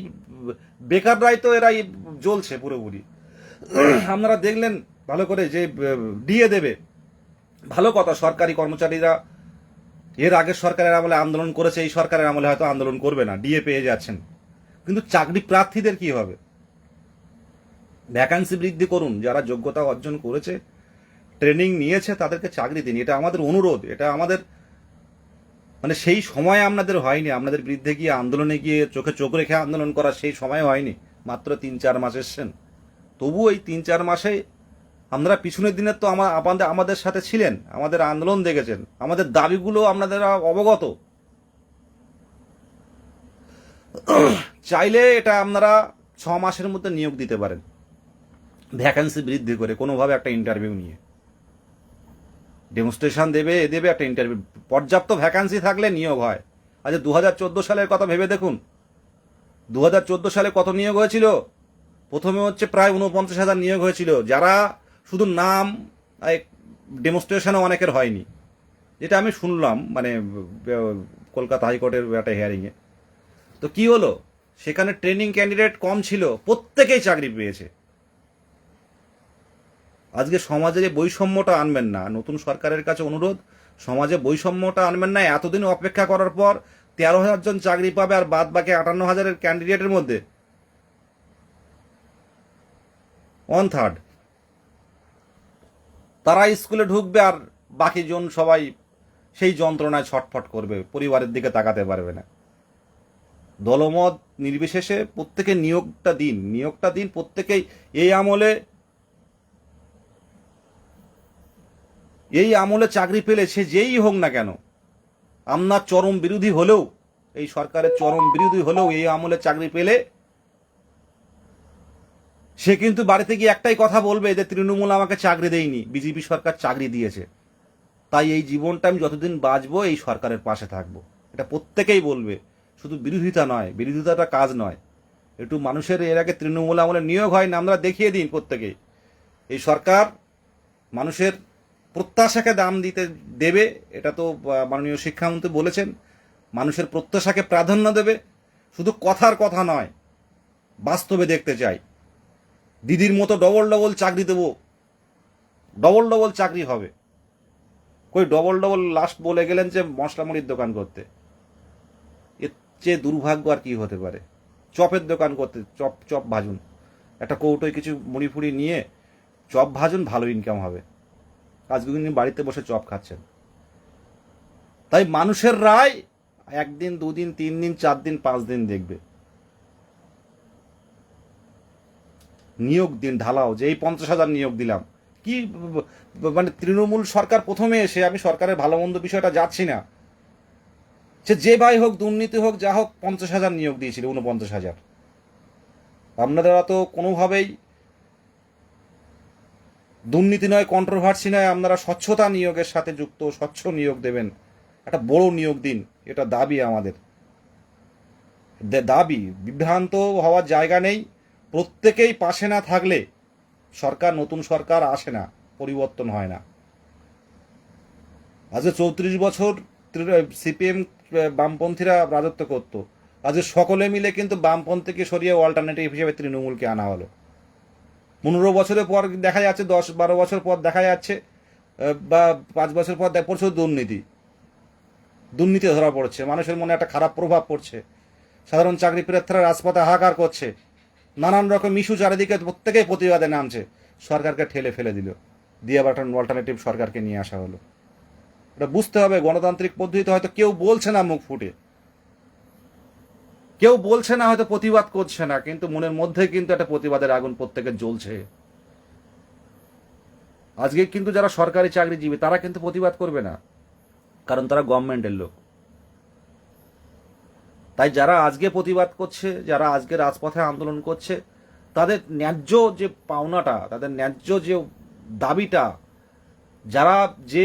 বেকাররাই তো এরাই জ্বলছে পুরোপুরি। আপনারা দেখলেন ভালো করে যে ডিএ দেবে, ভালো কথা, সরকারি কর্মচারীরা এর আগের সরকারের আমলে আন্দোলন করেছে, এই সরকারের আমলে হয়তো আন্দোলন করবে না, ডিএ পেয়ে যাচ্ছেন। কিন্তু চাকরি প্রার্থীদের কি হবে? ভ্যাকান্সি বৃদ্ধি করুন, যারা যোগ্যতা অর্জন করেছে, ট্রেনিং নিয়েছে, তাদেরকে চাকরি দিন। এটা আমাদের অনুরোধ। এটা আমাদের মানে সেই সময় আপনাদের হয়নি, আপনাদের বিরুদ্ধে গিয়ে আন্দোলনে গিয়ে চোখে চোখ রেখে আন্দোলন করা সেই সময় হয়নি। মাত্র 3-4 মাস এসছেন। তবু এই 3-4 মাসে আপনারা পিছনের দিনের তো আমাদের সাথে ছিলেন, আমাদের আন্দোলন দেখেছেন, আমাদের দাবিগুলো আপনাদের অবগত। চাইলে এটা আপনারা 6 মাসের মধ্যে নিয়োগ দিতে পারেন, ভ্যাকান্সি বৃদ্ধি করে কোনোভাবে একটা ইন্টারভিউ নিয়ে। ডেমনস্ট্রেশন দেবে একটা ইন্টারভিউ, পর্যাপ্ত ভ্যাকান্সি থাকলে নিয়োগ হয়। আচ্ছা 2014 সালের কথা ভেবে দেখুন, 2014 সালে কত নিয়োগ হয়েছিল? প্রথমে হচ্ছে প্রায় 49,000 নিয়োগ হয়েছিল, যারা শুধু নাম, ডেমনস্ট্রেশনও অনেকের হয়নি, যেটা আমি শুনলাম মানে কলকাতা হাইকোর্টের একটা হিয়ারিংয়ে। তো কি হলো? সেখানে ট্রেনিং ক্যান্ডিডেট কম ছিল, প্রত্যেকেই চাকরি পেয়েছে। আজকে সমাজে যে বৈষম্যটা আনবেন না, নতুন সরকারের কাছে অনুরোধ, সমাজে বৈষম্যটা আনবেন না। এতদিন অপেক্ষা করার পর 13,000 জন চাকরি পাবে, আর বাদ বাকি 58,000 ক্যান্ডিডেটের মধ্যে 1/3 তারা স্কুলে ঢুকবে, আর বাকি জন সবাই সেই যন্ত্রণায় ছটফট করবে, পরিবারের দিকে তাকাতে পারবে না। দলমত নির্বিশেষে প্রত্যেকে নিয়োগটা দিন প্রত্যেকেই। এই আমলে চাকরি পেলে সে যেই হোক না কেন, আপনার চরম বিরোধী হলেও, এই সরকারের চরম বিরোধী হলেও এই আমলে চাকরি পেলে সে কিন্তু বাড়িতে গিয়ে একটাই কথা বলবে যে তৃণমূল আমাকে চাকরি দেয়নি, বিজেপি সরকার চাকরি দিয়েছে। তাই এই জীবনটা আমি যতদিন বাঁচবো এই সরকারের পাশে থাকবো, এটা প্রত্যেকেই বলবে। শুধু বিরোধিতা নয়, বিরোধিতাটা কাজ নয়। একটু মানুষের এর আগে তৃণমূল আমলে নিয়োগ হয় না, আমরা দেখিয়ে দিন প্রত্যেকেই। এই সরকার মানুষের প্রত্যাশাকে দাম দেবে, এটা তো মাননীয় শিক্ষামন্ত্রী বলেছেন। মানুষের প্রত্যাশাকে প্রাধান্য দেবে, শুধু কথার কথা নয়, বাস্তবে দেখতে চাই। দিদির মতো ডবল ডবল চাকরি দেবো, ডবল ডবল চাকরি হবে। কই ডবল ডবল লাস্ট বলে গেলেন যে মশলা মুড়ির দোকান করতে। এর চেয়ে দুর্ভাগ্য আর কি হতে পারে? চপের দোকান করতে, চপ ভাজুন, একটা কৌটোয় কিছু মুড়ি ফুড়ি নিয়ে চপ ভাজুন, ভালো ইনকাম হবে। আজকে দিন বাড়িতে বসে চপ খাচ্ছেন। তাই মানুষের রায় 1 দিন 2 দিন 3 দিন 4 দিন 5 দিন দেখবে। নিয়োগ দিন ঢালাও, যে এই 50,000 নিয়োগ দিলাম, কি মানে তৃণমূল সরকার প্রথমে এসে, আমি সরকারের ভালো মন্দ বিষয়টা যাচ্ছি না, সে যে ভাই হোক, দুর্নীতি হোক, যা হোক, 50,000 নিয়োগ দিয়েছিল, 49,000। আপনারা তো কোনোভাবেই দুর্নীতি নয়, কন্ট্রোভার্সি নয়, আপনারা স্বচ্ছতা নিয়োগের সাথে যুক্ত, স্বচ্ছ নিয়োগ দেবেন, একটা বড় নিয়োগ দিন, এটা দাবি আমাদের। দাবি, বিভ্রান্ত হওয়ার জায়গা নেই। প্রত্যেকেই পাশে না থাকলে সরকার, নতুন সরকার আসে না, পরিবর্তন হয় না। আজকে 34 বছর সিপিএম বামপন্থীরা রাজত্ব করত, আজকে সকলে মিলে কিন্তু বামপন্থীকে সরিয়ে অল্টারনেটিভ হিসেবে তৃণমূলকে আনা হলো। 15 বছরের পর দেখা যাচ্ছে, 10-12 বছর পর দেখা যাচ্ছে, বা 5 বছর পর পড়ছে দুর্নীতি ধরা পড়ছে, মানুষের মনে একটা খারাপ প্রভাব পড়ছে, সাধারণ চাকরি প্রার্থীরা রাজপথে হাহাকার করছে, নানান রকম ইস্যু চারিদিকে, প্রত্যেকেই প্রতিবাদে নামছে। সরকারকে ঠেলে ফেলে দিল, দিয়ে আবার একটা অল্টারনেটিভ সরকারকে নিয়ে আসা হলো। এটা বুঝতে হবে, গণতান্ত্রিক পদ্ধতিতে হয়তো কেউ বলছে না মুখ ফুটে, কেউ বলছে না, হয়তো প্রতিবাদ করছে না, কিন্তু মনের মধ্যে কিন্তু একটা প্রতিবাদের আগুন প্রত্যেকের জ্বলছে। আজকে কিন্তু যারা সরকারি চাকরিজীবী তারা কিন্তু প্রতিবাদ করবে না, কারণ তারা গভর্নমেন্টের লোক। তাই যারা আজকে প্রতিবাদ করছে, যারা আজকে রাজপথে আন্দোলন করছে, তাদের ন্যায্য যে পাওনাটা, তাদের ন্যায্য যে দাবিটা, যারা যে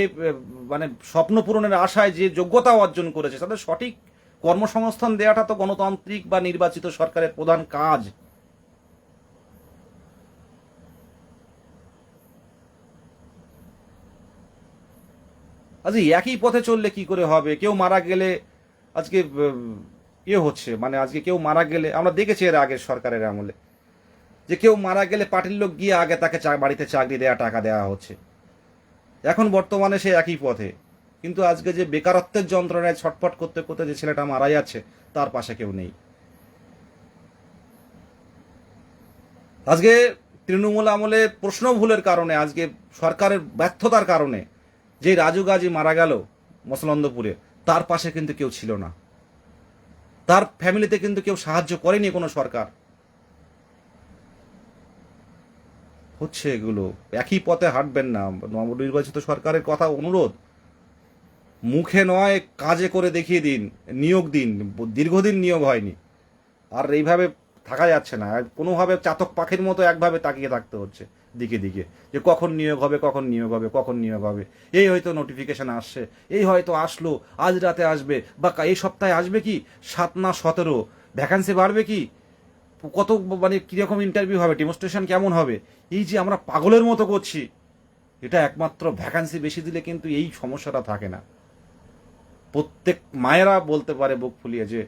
মানে স্বপ্ন পূরণের আশায় যে যোগ্যতা অর্জন করেছে, তাদের সঠিক কর্মসংস্থান দেওয়াটা তো গণতান্ত্রিক বা নির্বাচিত সরকারের প্রধান কাজ। আজকে একই পথে চললে কি করে হবে? কেউ মারা গেলে আজকে হচ্ছে, মানে আজকে কেউ মারা গেলে, আমরা দেখেছি এর আগের সরকারের আমলে যে কেউ মারা গেলে পার্টির লোক গিয়ে আগে তাকে বাড়িতে চাকরি দেওয়া, টাকা দেওয়া হচ্ছে। এখন বর্তমানে সে একই পথে, কিন্তু আজকে যে বেকারত্বের যন্ত্রণায় ছটফট করতে করতে যে ছেলেটা মারা যাচ্ছে, তার পাশে কেউ নেই। আজকে তৃণমূল আমলে প্রশ্ন ভুলের কারণে, আজকে সরকারের ব্যর্থতার কারণে যে রাজু গাজী মারা গেল মসলন্দপুরে, তার পাশে কিন্তু কেউ ছিল না, তার ফ্যামিলিতে কিন্তু কেউ সাহায্য করেনি কোনো সরকার। হচ্ছে এগুলো, একই পথে হাঁটবেন না। নবনির্বাচিত সরকারের কথা অনুরোধ, মুখে নয় কাজে করে দেখিয়ে দিন, নিয়োগ দিন। দীর্ঘদিন নিয়োগ হয়নি, আর এইভাবে থাকা যাচ্ছে না। কোনোভাবে চাতক পাখির মতো একভাবে তাকিয়ে থাকতে হচ্ছে দিকে দিকে, যে কখন নিয়োগ হবে, কখন নিয়োগ হবে, কখন নিয়োগ হবে। এই হয়তো নোটিফিকেশন আসছে, এই হয়তো আসলো, আজ রাতে আসবে, বা এই সপ্তাহে আসবে, কি 7 না 17 ভ্যাকান্সি বাড়বে, কি কত, মানে কীরকম ইন্টারভিউ হবে, ডেমনস্ট্রেশন কেমন হবে। এই যে আমরা পাগলের মতো করছি, এটা একমাত্র ভ্যাকান্সি বেশি দিলে কিন্তু এই সমস্যাটা থাকে না। প্রত্যেক মায়েরা বলতে পারে বুক ফুলিয়ে যে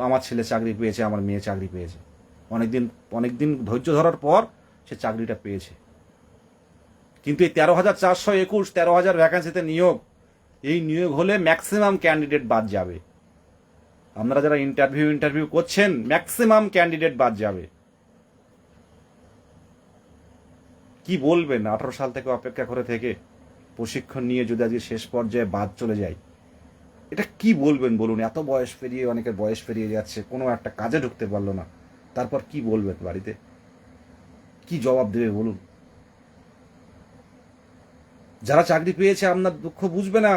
আমার ছেলে চাকরি পেয়েছে, আমার মেয়ে চাকরি পেয়েছে, অনেকদিন ধৈর্য ধরার পর সে চাকরিটা পেয়েছে। কিন্তু এই 13,421, 13,000 ভ্যাকান্সিতে নিয়োগ, এই নিয়োগ হলে ম্যাক্সিমাম ক্যান্ডিডেট বাদ যাবে। আপনারা যারা ইন্টারভিউ করছেন, ম্যাক্সিমাম ক্যান্ডিডেট বাদ যাবে। কি বলবেন? 18 সাল থেকে অপেক্ষা করে থেকে প্রশিক্ষণ নিয়ে যদি আজকে শেষ পর্যায়ে বাদ চলে যায়, এটা কি বলবেন বলুন? এত বয়স পেরিয়ে, অনেকের বয়স পেরিয়ে যাচ্ছে, কোনো একটা কাজে ঢুকতে পারলো না, তারপর কি বলবেন বাড়িতে? কি জবাব দেবে বলুন? যারা চাকরি পেয়েছে আপনার দুঃখ বুঝবে না,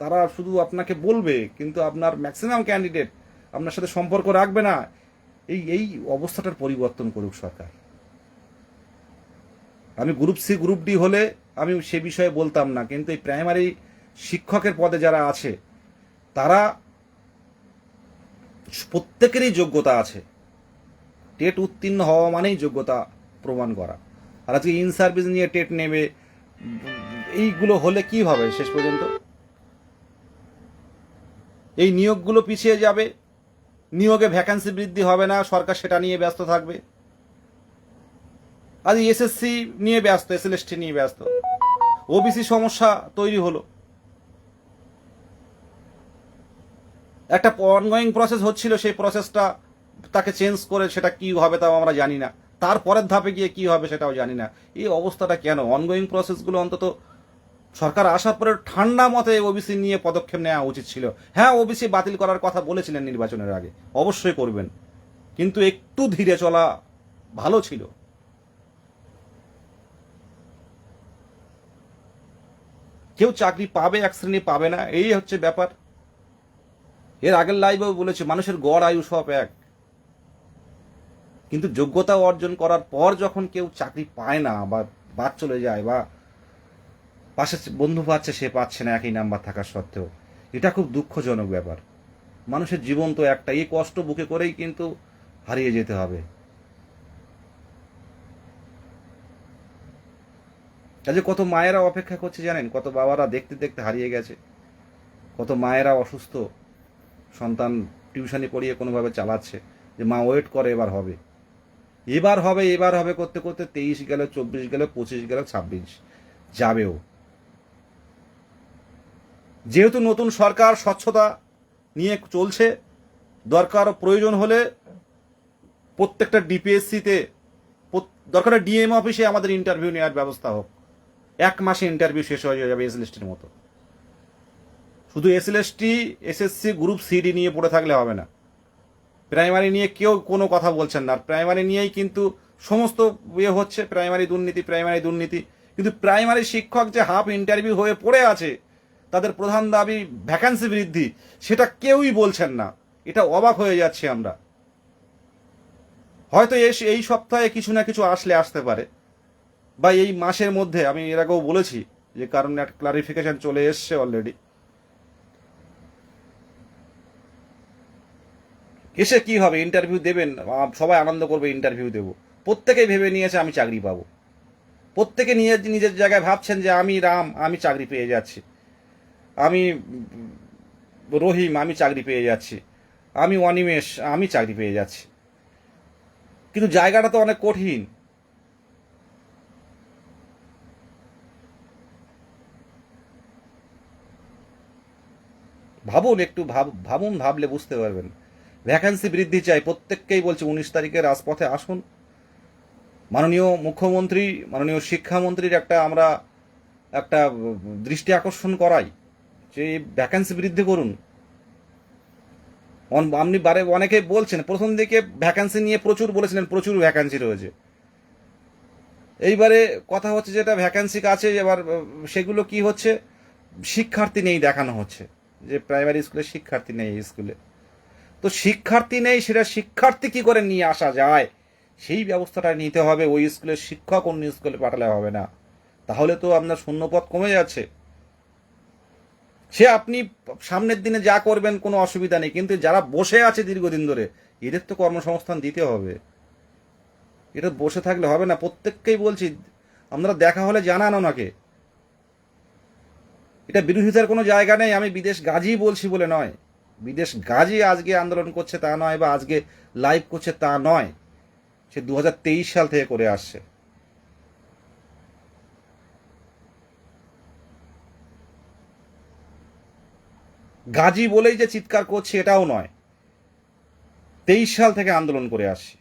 তারা শুধু আপনাকে বলবে, কিন্তু আপনার ম্যাক্সিমাম ক্যান্ডিডেট আপনার সাথে সম্পর্ক রাখবে না। এই এই অবস্থাটার পরিবর্তন করুক সরকার। আমি গ্রুপ সি গ্রুপ ডি হলে আমি সে বিষয়ে বলতাম না, কিন্তু এই প্রাইমারি শিক্ষকের পদে যারা আছে তারা প্রত্যেকেরই যোগ্যতা আছে। টেট উত্তীর্ণ হওয়া মানেই যোগ্যতা প্রমাণ করা। আর আজকে ইন সার্ভিস নিয়ে টেট নেবে, এইগুলো হলে কি হবে শেষ পর্যন্ত? এই নিয়োগগুলো পিছিয়ে যাবে, নিয়োগে ভ্যাকান্সি বৃদ্ধি হবে না, সরকার সেটা নিয়ে ব্যস্ত থাকবে। আজ এসএসসি নিয়ে ব্যস্ত, এসএলএসটি নিয়ে ব্যস্ত, ওবিসি সমস্যা তৈরি হলো। একটা অনগোয়িং প্রসেস হচ্ছিল, সেই প্রসেসটা তাকে চেঞ্জ করে সেটা কি হবে তাও আমরা জানি না, তারপরের ধাপে গিয়ে কি হবে সেটাও জানি না। এই অবস্থাটা কেন? অনগোয়িং প্রসেসগুলো অন্তত সরকার আসার পরে ঠান্ডা মতে ওবিসি নিয়ে পদক্ষেপ নেওয়া উচিত ছিল। হ্যাঁ, ওবিসি বাতিল করার কথা বলেছিলেন নির্বাচনের আগে, অবশ্যই করবেন, কিন্তু একটু ধীরে চলা ভালো ছিল। কেউ চাকরি পাবে, এক শ্রেণী পাবে না, এই হচ্ছে ব্যাপার। এর আগের লাইভেও বলেছে মানুষের গড় আয়ু সব এক, কিন্তু যোগ্যতা অর্জন করার পর যখন কেউ চাকরি পায় না, বা বাদ চলে যায়, বা পাশে বন্ধু পাচ্ছে সে পাচ্ছে না একই নাম্বার থাকা সত্ত্বেও, এটা খুব দুঃখজনক ব্যাপার। মানুষের জীবন তো একটা, এই কষ্ট বুকে করেই কিন্তু হারিয়ে যেতে হবে। কাজে কত মায়েরা অপেক্ষা করছে জানেন, কত বাবারা দেখতে দেখতে হারিয়ে গেছে, কত মায়েরা অসুস্থ, সন্তান টিউশনি পড়িয়ে কোনোভাবে চালাচ্ছে, যে মা ওয়েট করে এবার হবে, এবার হবে, এবার হবে করতে করতে 23 গেল, 24 গেল, 25 গেল, 26 যাবেও। যেহেতু নতুন সরকার স্বচ্ছতা নিয়ে চলছে, দরকার প্রয়োজন হলে প্রত্যেকটা ডিপিএসসিতে, দরকার ডিএম অফিসে আমাদের ইন্টারভিউ নেওয়ার ব্যবস্থা হোক। 1 মাসে ইন্টারভিউ শেষ হয়ে যাবে এসএলএসটির মতো। শুধু এসএলএসটি এসএসসি গ্রুপ সিডি নিয়ে পড়ে থাকলে হবে না। প্রাইমারি নিয়ে কেউ কোনো কথা বলছেন না, আর প্রাইমারি নিয়েই কিন্তু সমস্ত ইয়ে হচ্ছে, প্রাইমারি দুর্নীতি, প্রাইমারি দুর্নীতি। কিন্তু প্রাইমারি শিক্ষক যে হাফ ইন্টারভিউ হয়ে পড়ে আছে, তাদের প্রধান দাবি ভ্যাকান্সি বৃদ্ধি, সেটা কেউই বলছেন না। এটা অবাক হয়ে যাচ্ছে আমরা। হয়তো এই সপ্তাহে কিছু না কিছু আসতে পারে, বা এই মাসের মধ্যে, আমি এর আগেও বলেছি যে কারণ একটা ক্লারিফিকেশন চলে এসছে অলরেডি। এসে কি হবে? ইন্টারভিউ দেবেন, সবাই আনন্দ করবে, ইন্টারভিউ দেব, প্রত্যেকেই ভেবে নিয়েছে আমি চাকরি পাবো। প্রত্যেকে নিজের জায়গায় ভাবছেন যে আমি রাম, আমি চাকরি পেয়ে যাচ্ছি, আমি রহিম, আমি চাকরি পেয়ে যাচ্ছি, আমি অনিমেষ, আমি চাকরি পেয়ে যাচ্ছি। কিন্তু জায়গাটা তো অনেক কঠিন। ভাবুন একটু, ভাবুন, ভাবলে বুঝতে পারবেন। ভ্যাকান্সি বৃদ্ধি চাই, প্রত্যেককেই বলছে 19 তারিখে রাজপথে আসুন। মাননীয় মুখ্যমন্ত্রী, মাননীয় শিক্ষামন্ত্রীর আমরা একটা দৃষ্টি আকর্ষণ করাই যে ভ্যাকান্সি বৃদ্ধি করুন। আপনি অনেকে বলছেন, প্রথম দিকে ভ্যাকান্সি নিয়ে প্রচুর বলেছিলেন, প্রচুর ভ্যাকান্সি রয়েছে। এইবারে কথা হচ্ছে যেটা ভ্যাকান্সি আছে, এবার সেগুলো কি হচ্ছে, শিক্ষার্থী নেই দেখানো হচ্ছে, যে প্রাইমারি স্কুলে শিক্ষার্থী নেই স্কুলে। তো শিক্ষার্থী নেই, সেটা শিক্ষার্থী কি করে নিয়ে আসা যায়, সেই ব্যবস্থাটা নিতে হবে। ওই স্কুলের শিক্ষক অন্য স্কুলে পাঠালে হবে না, তাহলে তো আপনার শূন্যপদ কমে যাচ্ছে। সে আপনি সামনের দিনে যা করবেন কোনো অসুবিধা নেই, কিন্তু যারা বসে আছে দীর্ঘদিন ধরে, এদের তো কর্মসংস্থান দিতে হবে। এটা বসে থাকলে হবে না। প্রত্যেককেই বলছি, আপনারা দেখা হলে জানান ওনাকে। এটা বিরোধিতার কোনো জায়গা নেই, আমি বিদেশ গাজী বলছি বলে নয়। বিদেশ গাজী আজকে আন্দোলন করছে তা নয়, বা আজকে লাইভ করছে তা নয়, সে 2023 সাল থেকে করে আসছে। গাজী বলেই যে চিৎকার করছে এটাও নয়, 23 সাল থেকে আন্দোলন করে আসছি।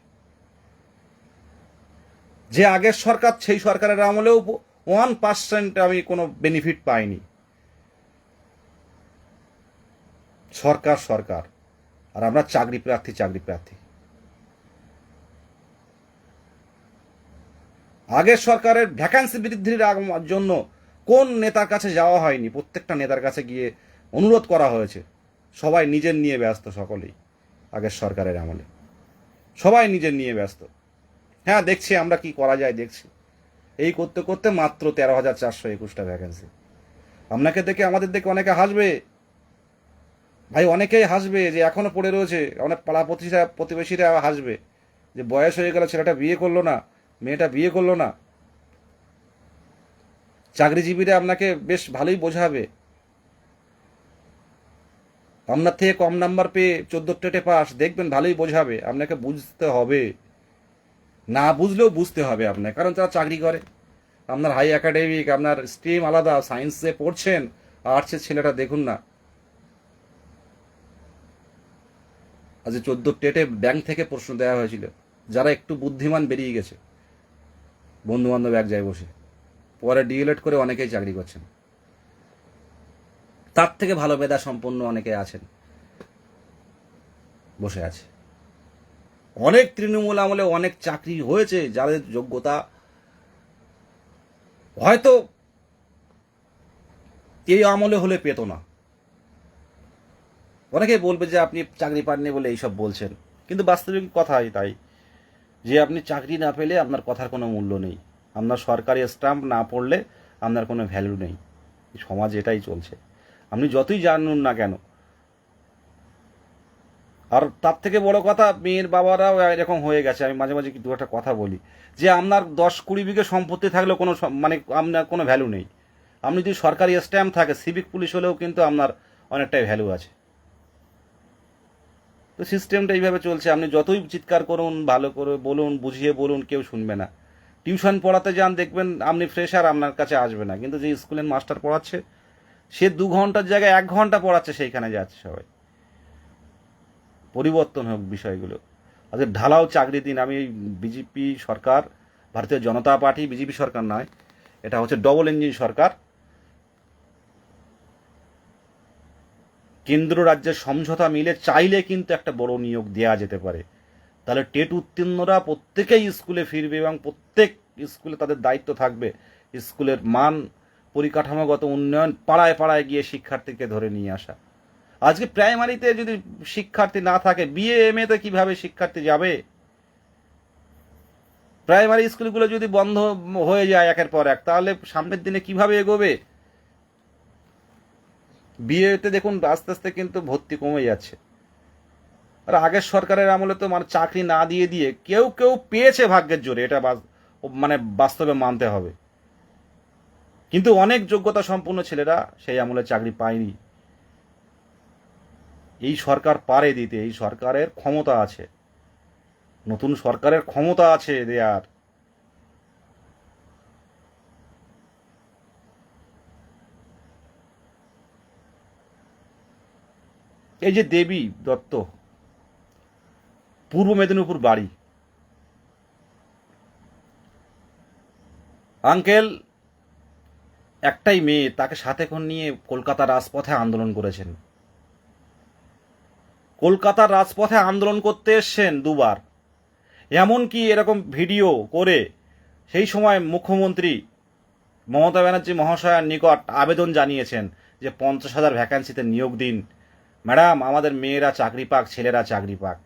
যে আগের সরকার, সেই সরকারের আমলেও 1% আমি কোনো বেনিফিট পাইনি। সরকার সরকার, আর আমরা চাকরি প্রার্থী। আগের সরকারের ভ্যাকান্সি বৃদ্ধির জন্য কোন নেতার কাছে যাওয়া হয়নি? প্রত্যেকটা নেতার কাছে গিয়ে অনুরোধ করা হয়েছে। সবাই নিজের নিয়ে ব্যস্ত, সকলেই আগের সরকারের আমলে সবাই নিজের নিয়ে ব্যস্ত। হ্যাঁ, দেখছি আমরা কি করা যায়, দেখছি। এই করতে করতে মাত্র 13,421টা ভ্যাকেন্সি। আপনাকে দেখে, আমাদের দেখে অনেকে হাসবে ভাই, অনেকেই হাসবে যে এখনো পড়ে রয়েছে। অনেক পাড়া প্রতিবেশীরা হাসবে যে বয়স হয়ে গেল, ছেলেটা বিয়ে করলো না, মেয়েটা বিয়ে করলো না। চাকরিজীবীরা আপনাকে বেশ ভালোই বোঝাবে। আপনার থেকে কম নাম্বার পেয়ে 14 টেটে পাস, দেখবেন ভালোই বোঝাবে। আপনাকে বুঝতে হবে, না বুঝলেও বুঝতে হবে আপনাকে, কারণ তারা চাকরি করে। আপনার হাই একাডেমিক, আপনার স্ট্রিম আলাদা, সায়েন্সে পড়ছেন, আর্টসের ছেলেটা দেখুন না, আজ 14 টেটে ব্যাংক থেকে প্রশ্ন দেওয়া হয়েছিল। যারা একটু বুদ্ধিমান বেরিয়ে গেছে, বন্ধু বান্ধব এক জায়গায় বসে, পরে ডিএলএড করে অনেকেই চাকরি করছেন। তার থেকে ভালো মেধা সম্পন্ন অনেকে আছেন, বসে আছে। অনেক তৃণমূল আমলে অনেক চাকরি হয়েছে, যাদের যোগ্যতা হয়তো এই আমলে হলে পেত না। অনেকেই বলবে যে আপনি চাকরি পাননি বলে এইসব বলছেন, কিন্তু বাস্তবিক কথাই তাই, যে আপনি চাকরি না পেলে আপনার কথার কোনো মূল্য নেই। আপনার সরকারি স্ট্যাম্প না পড়লে আপনার কোনো ভ্যালু নেই। সমাজ এটাই চলছে, আপনি যতই জানুন না কেন। আর তার থেকে বড় কথা, মেয়ের বাবারাও এরকম হয়ে গেছে। আমি মাঝে মাঝে দু একটা কথা বলি যে আপনার 10-20 বিঘে সম্পত্তি থাকলেও কোনো মানে আপনার কোনো ভ্যালু নেই। আপনি যদি সরকারি স্ট্যাম্প থাকে, সিভিক পুলিশ হলেও কিন্তু আপনার অনেকটাই ভ্যালু আছে। তো সিস্টেমটা এইভাবে চলছে। আপনি যতই চিৎকার করুন, ভালো করে বলুন, বুঝিয়ে বলুন, কেউ শুনবে না। টিউশন পড়াতে যান, দেখবেন আপনি ফ্রেশার, আপনার কাছে আসবে না। কিন্তু যে স্কুলের মাস্টার পড়াচ্ছে, সে 2 ঘন্টার জায়গায় 1 ঘন্টা পড়াচ্ছে, সেইখানে যাচ্ছে সবাই। পরিবর্তন হোক বিষয়গুলো। আজকে ঢালাও চাকরি দিন। আমি বিজেপি সরকার, ভারতীয় জনতা পার্টি, বিজেপি সরকার নয়, এটা হচ্ছে ডবল ইঞ্জিন সরকার। কেন্দ্র রাজ্যের সমঝোতা মিলে চাইলে কিন্তু একটা বড় নিয়োগ দেওয়া যেতে পারে। তাহলে টেট উত্তীর্ণরা প্রত্যেকেই স্কুলে ফিরবে এবং প্রত্যেক স্কুলে তাদের দায়িত্ব থাকবে স্কুলের মান, পরিকাঠামোগত উন্নয়ন, পাড়ায় পাড়ায় গিয়ে শিক্ষার্থীকে ধরে নিয়ে আসা। আজকে প্রাইমারিতে যদি শিক্ষার্থী না থাকে, বিএ এমএতে কিভাবে শিক্ষার্থী যাবে? প্রাইমারি স্কুলগুলো যদি বন্ধ হয়ে যায় একের পর এক, তাহলে সামনের দিনে কিভাবে এগোবে? বিএতে দেখুন আস্তে আস্তে কিন্তু ভর্তি কমে যাচ্ছে। আর আগের সরকারের আমলে তো মানে চাকরি না দিয়ে দিয়ে কেউ কেউ পেয়েছে ভাগ্যের জোরে, এটা মানে বাস্তবে মানতে হবে। কিন্তু অনেক যোগ্যতা সম্পন্ন ছেলেরা সেই আমলে চাকরি পায়নি। এই সরকার পারে দিতে, এই সরকারের ক্ষমতা আছে, নতুন সরকারের ক্ষমতা আছে দেয়ার। এই যে দেবী দত্ত, পূর্ব মেদিনীপুর বাড়ি, আঙ্কেল একটাই মেয়ে, তাকে সাথে করে নিয়ে কলকাতার রাজপথে আন্দোলন করেছেন। কলকাতার রাজপথে আন্দোলন করতে এসছেন 2বার। এমনকি এরকম ভিডিও করে সেই সময় মুখ্যমন্ত্রী মমতা ব্যানার্জি মহাশয়ের নিকট আবেদন জানিয়েছেন যে 50,000 ভ্যাকান্সিতে নিয়োগ দিন ম্যাডাম, আমাদের মেয়েরা চাকরি পাক, ছেলেরা চাকরি পাক।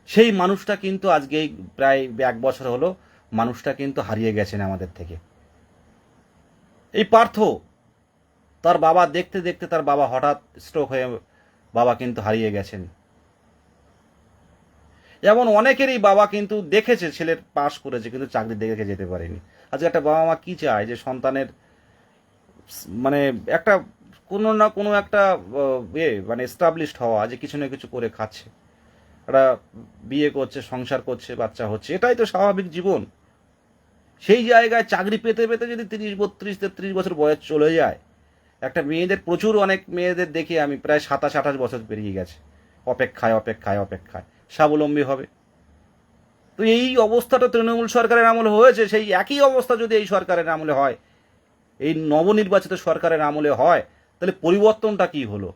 সেই মানুষটা কিন্তু আজকে প্রায় 1 বছর হলো মানুষটা কিন্তু হারিয়ে গেছেন আমাদের থেকে। এই পার্থ, তার বাবা দেখতে দেখতে তার বাবা হঠাৎ স্ট্রোক হয়ে বাবা কিন্তু হারিয়ে গেছেন। যেমন অনেকেরই বাবা কিন্তু দেখেছে ছেলের পাশ করেছে, কিন্তু চাকরি দেখে যেতে পারেনি। আজকে একটা বাবা মা কি চায় যে সন্তানের মানে একটা কোনো না কোনো একটা মানে এস্টাবলিশড হওয়া, যে কিছু না কিছু করে খাচ্ছে, একটা বিয়ে করছে, সংসার করছে, বাচ্চা হচ্ছে, এটাই তো স্বাভাবিক জীবন। সেই জায়গায় চাকরি পেতে পেতে যদি 30, 32, 33 বছর বয়স চলে যায়, একটা মেয়েদের, প্রচুর অনেক মেয়েদের দেখি আমি, প্রায় 27, 28 বছর পেরিয়ে গেছে, অপেক্ষায় অপেক্ষায় অপেক্ষায় স্বাবলম্বী হবে। তো এই অবস্থাটা তৃণমূল সরকারের আমলে হয়েছে। সেই একই অবস্থা যদি এই সরকারের আমলে হয়, এই নবনির্বাচিত সরকারের আমলে হয়, তাহলে পরিবর্তনটা কি হলো?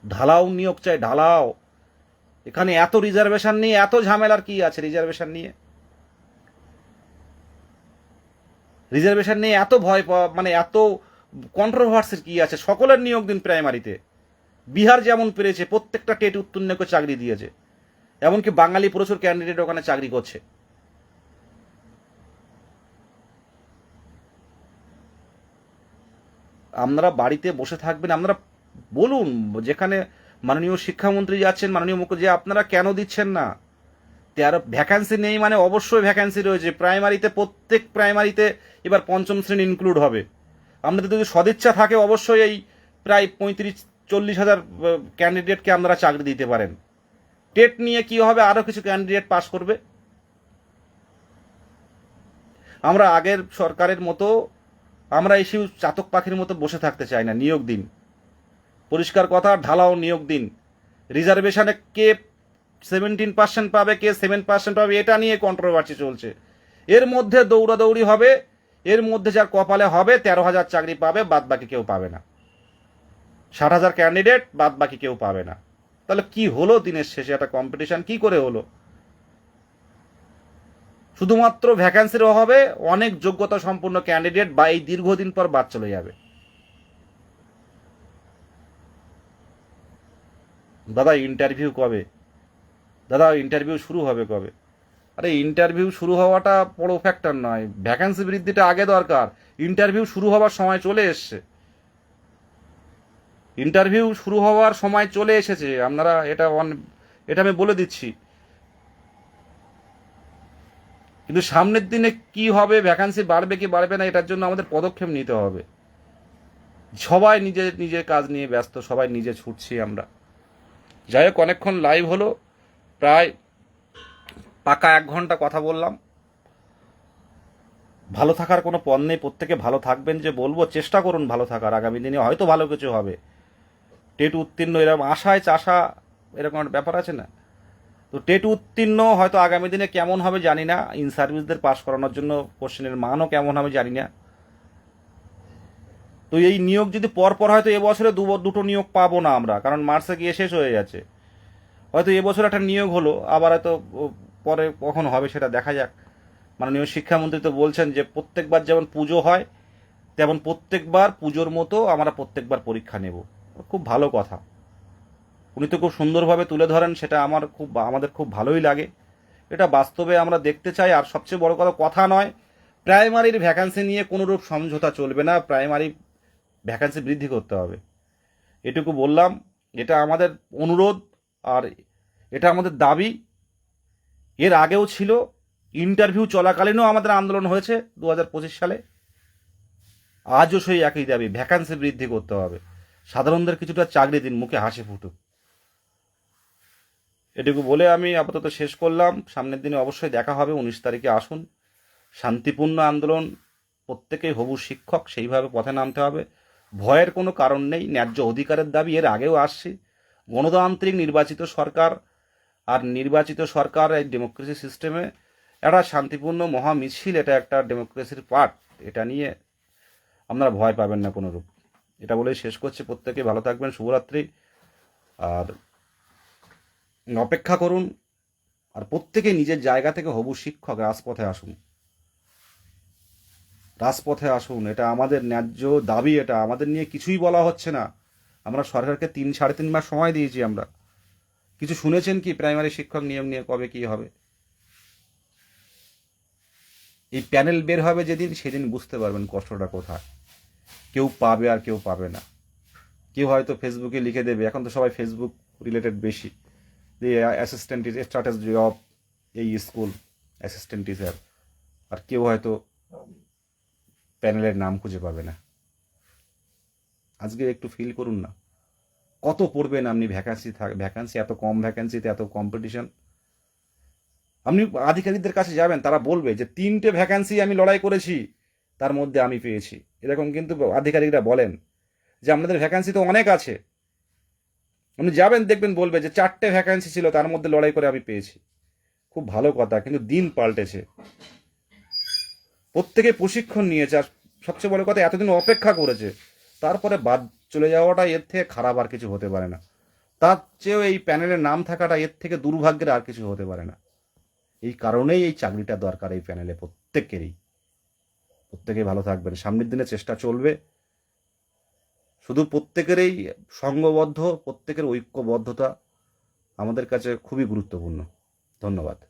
ঢালাও নিয়োগ চাই, ঢালাও। এখানে এত রিজার্ভেশন নিয়ে এত ঝামেলার কি আছে? রিজার্ভেশন নিয়ে এত ভয় পাওয়া, মানে এত কন্ট্রোভার্সির কি আছে? সকলের নিয়োগ দিন প্রাইমারিতে। বিহার যেমন পেরেছে প্রত্যেকটা টেট উত্তীর্ণকে চাকরি দিয়েছে, এমনকি বাঙালি প্রচুর ক্যান্ডিডেট ওখানে চাকরি করছে। আপনারা বাড়িতে বসে থাকবেন, আপনারা বলুন যেখানে মাননীয় শিক্ষামন্ত্রী যাচ্ছেন, মাননীয় মুখ্য, যে আপনারা কেন দিচ্ছেন না? আর ভ্যাকান্সি নেই মানে অবশ্যই ভ্যাকান্সি রয়েছে প্রাইমারিতে, প্রত্যেক প্রাইমারিতে এবার পঞ্চম শ্রেণী ইনক্লুড হবে। আপনাদের যদি সদিচ্ছা থাকে অবশ্যই এই প্রায় 35-40 হাজার ক্যান্ডিডেটকে আপনারা চাকরি দিতে পারেন। টেট নিয়ে কি হবে? আরও কিছু ক্যান্ডিডেট পাস করবে। আমরা আগের সরকারের মতো আমরা এসে চাতক পাখির মতো বসে থাকতে চাই না। নিয়োগ দিন, পরিষ্কার কথা, ঢালাও নিয়োগ দিন। রিজার্ভেশনে কে 17% পাবে, কে 7% পাবে, এটা নিয়ে কন্ট্রোভার্সি চলছে। এর মধ্যে দৌড়াদৌড়ি হবে, এর মধ্যে যার কপালে হবে 13,000 চাকরি পাবে, বাদ বাকি কেউ পাবে না। 60,000 ক্যান্ডিডেট, বাদ বাকি কেউ পাবে না। তাহলে কি হলো দিনের শেষে? একটা কম্পিটিশন কি করে হলো? শুধুমাত্র ভ্যাকান্সির অভাবে অনেক যোগ্যতা সম্পন্ন ক্যান্ডিডেট বা এই দীর্ঘদিন পর বাদ চলে যাবে। দাদা ইন্টারভিউ কবে? দাদা ইন্টারভিউ শুরু হবে কবে? আরে ইন্টারভিউ শুরু হওয়াটা বড় ফ্যাক্টর নয়, ভ্যাকান্সি বৃদ্ধিটা আগে দরকার। ইন্টারভিউ শুরু হওয়ার সময় চলে এসছে, ইন্টারভিউ শুরু হওয়ার সময় চলে এসেছে। আপনারা এটা আমি বলে দিচ্ছি। কিন্তু সামনের দিনে কি হবে, ভ্যাকান্সি বাড়বে কি বাড়বে না, এটার জন্য আমাদের পদক্ষেপ নিতে হবে। সবাই নিজের নিজের কাজ নিয়ে ব্যস্ত, সবাই নিজে ছুটছি আমরা। যাই হোক, অনেকক্ষণ লাইভ হলো, প্রায় পাকা 1 ঘন্টা কথা বললাম। ভালো থাকার কোনো পণ নেই, প্রত্যেকে ভালো থাকবেন যে বলবো, চেষ্টা করুন ভালো থাকার। আগামী দিনে হয়তো ভালো কিছু হবে। টেট উত্তীর্ণ এরকম আশায় চাষা, এরকম একটা ব্যাপার আছে না? তো টেট উত্তীর্ণ হয়তো আগামী দিনে কেমন হবে জানি না, ইন সার্ভিসদের পাস করানোর জন্য কোশ্চেনের মানও কেমন হবে জানি না। তো এই নিয়োগ যদি পরপর হয়তো এবছরে দুটো নিয়োগ পাবো না আমরা, কারণ মার্চে গিয়ে শেষ হয়ে যাচ্ছে। হয়তো এবছর একটা নিয়োগ হলো, আবার হয়তো পরে কখন হবে সেটা দেখা যাক। মাননীয় শিক্ষামন্ত্রী তো বলছেন যে প্রত্যেকবার যেমন পুজো হয় তেমন প্রত্যেকবার পুজোর মতো আমরা প্রত্যেকবার পরীক্ষা নেব। খুব ভালো কথা, উনি তো খুব সুন্দরভাবে তুলে ধরেন, সেটা আমাদের খুব ভালোই লাগে। এটা বাস্তবে আমরা দেখতে চাই। আর সবচেয়ে বড় কথা নয়, প্রাইমারির ভ্যাকান্সি নিয়ে কোনোরূপ সমঝোতা চলবে না, প্রাইমারি ভ্যাকান্সি বৃদ্ধি করতে হবে। এটুকু বললাম, এটা আমাদের অনুরোধ আর এটা আমাদের দাবি। এর আগেও ছিল, ইন্টারভিউ চলাকালীনও আমাদের আন্দোলন হয়েছে 2025 সালে। আজও সেই একই দাবি, ভ্যাকান্সি বৃদ্ধি করতে হবে, সাধারণদের কিছুটা চাকরি দিন, মুখে হাসি ফুটুক। এটুকু বলে আমি আপাতত শেষ করলাম। সামনের দিনে অবশ্যই দেখা হবে, 19 তারিখে আসুন। শান্তিপূর্ণ আন্দোলন, প্রত্যেকেই হবু শিক্ষক, সেইভাবে পথে নামতে হবে। ভয়ের কোনো কারণ নেই, ন্যায্য অধিকারের দাবি এর আগেও আসছি। গণতান্ত্রিক নির্বাচিত সরকার, আর নির্বাচিত সরকার এই ডেমোক্রেসি সিস্টেমে একটা শান্তিপূর্ণ মহা মিছিল, এটা একটা ডেমোক্রেসির পার্ট। এটা নিয়ে আপনারা ভয় পাবেন না কোনোরূপ। এটা বলেই শেষ করছি। প্রত্যেকে ভালো থাকবেন, শুভরাত্রি। আর অপেক্ষা করুন, আর প্রত্যেকে নিজের জায়গা থেকে হবু শিক্ষক, রাজপথে আসুন, রাজপথে আসুন। এটা আমাদের ন্যায্য দাবি, এটা আমাদের নিয়ে কিছুই বলা হচ্ছে না। আমরা সরকারকে 3-3.5 মাস সময় দিয়েছি। আমরা কিছু শুনেছেন কি প্রাইমারি শিক্ষক নিয়ম নিয়ে কবে কি হবে? এই প্যানেল বের হবে যেদিন, সেদিন বুঝতে পারবেন কষ্টটা কোথায়। কেউ পাবে আর কেউ পাবে না। কেউ হয়তো ফেসবুকে লিখে দেবে, এখন তো সবাই ফেসবুক রিলেটেড বেশি, যে অ্যাসিস্ট্যান্ট স্টার্টাস জব, এই স্কুল অ্যাসিস্ট্যান্ট টিচার। আর কেউ হয়তো প্যানেলের নাম খুঁজে পাবে না। আজকে একটু ফিল করুন না, কত পড়বেন আপনি? ভ্যাকান্সি এত কম, ভ্যাকান্সিতে এত কম্পিটিশন। আপনি আধিকারিকদের কাছে যাবেন, তারা বলবে যে 3টে ভ্যাকান্সি আমি লড়াই করেছি, তার মধ্যে আমি পেয়েছি, এরকম কিন্তু আধিকারিকরা বলেন। যে আপনাদের ভ্যাকান্সি তো অনেক আছে, আপনি যাবেন দেখবেন বলবে যে 4টে ভ্যাকান্সি ছিল, তার মধ্যে লড়াই করে আমি পেয়েছি। খুব ভালো কথা, কিন্তু দিন পাল্টেছে, প্রত্যেকে প্রশিক্ষণ নিয়েছে, আর সবচেয়ে বড় কথা এতদিন অপেক্ষা করেছে, তারপরে বাদ চলে যাওয়াটা এর থেকে খারাপ আর কিছু হতে পারে না। তার চেয়েও এই প্যানেলের নাম থাকাটা এর থেকে দুর্ভাগ্যের আর কিছু হতে পারে না। এই কারণেই এই চাকরিটা দরকার এই প্যানেলে প্রত্যেকেরই। প্রত্যেকেই ভালো থাকবেন, সামনের দিনে চেষ্টা চলবে। শুধু প্রত্যেকেরই সঙ্গবদ্ধ, প্রত্যেকের ঐক্যবদ্ধতা আমাদের কাছে খুবই গুরুত্বপূর্ণ। ধন্যবাদ।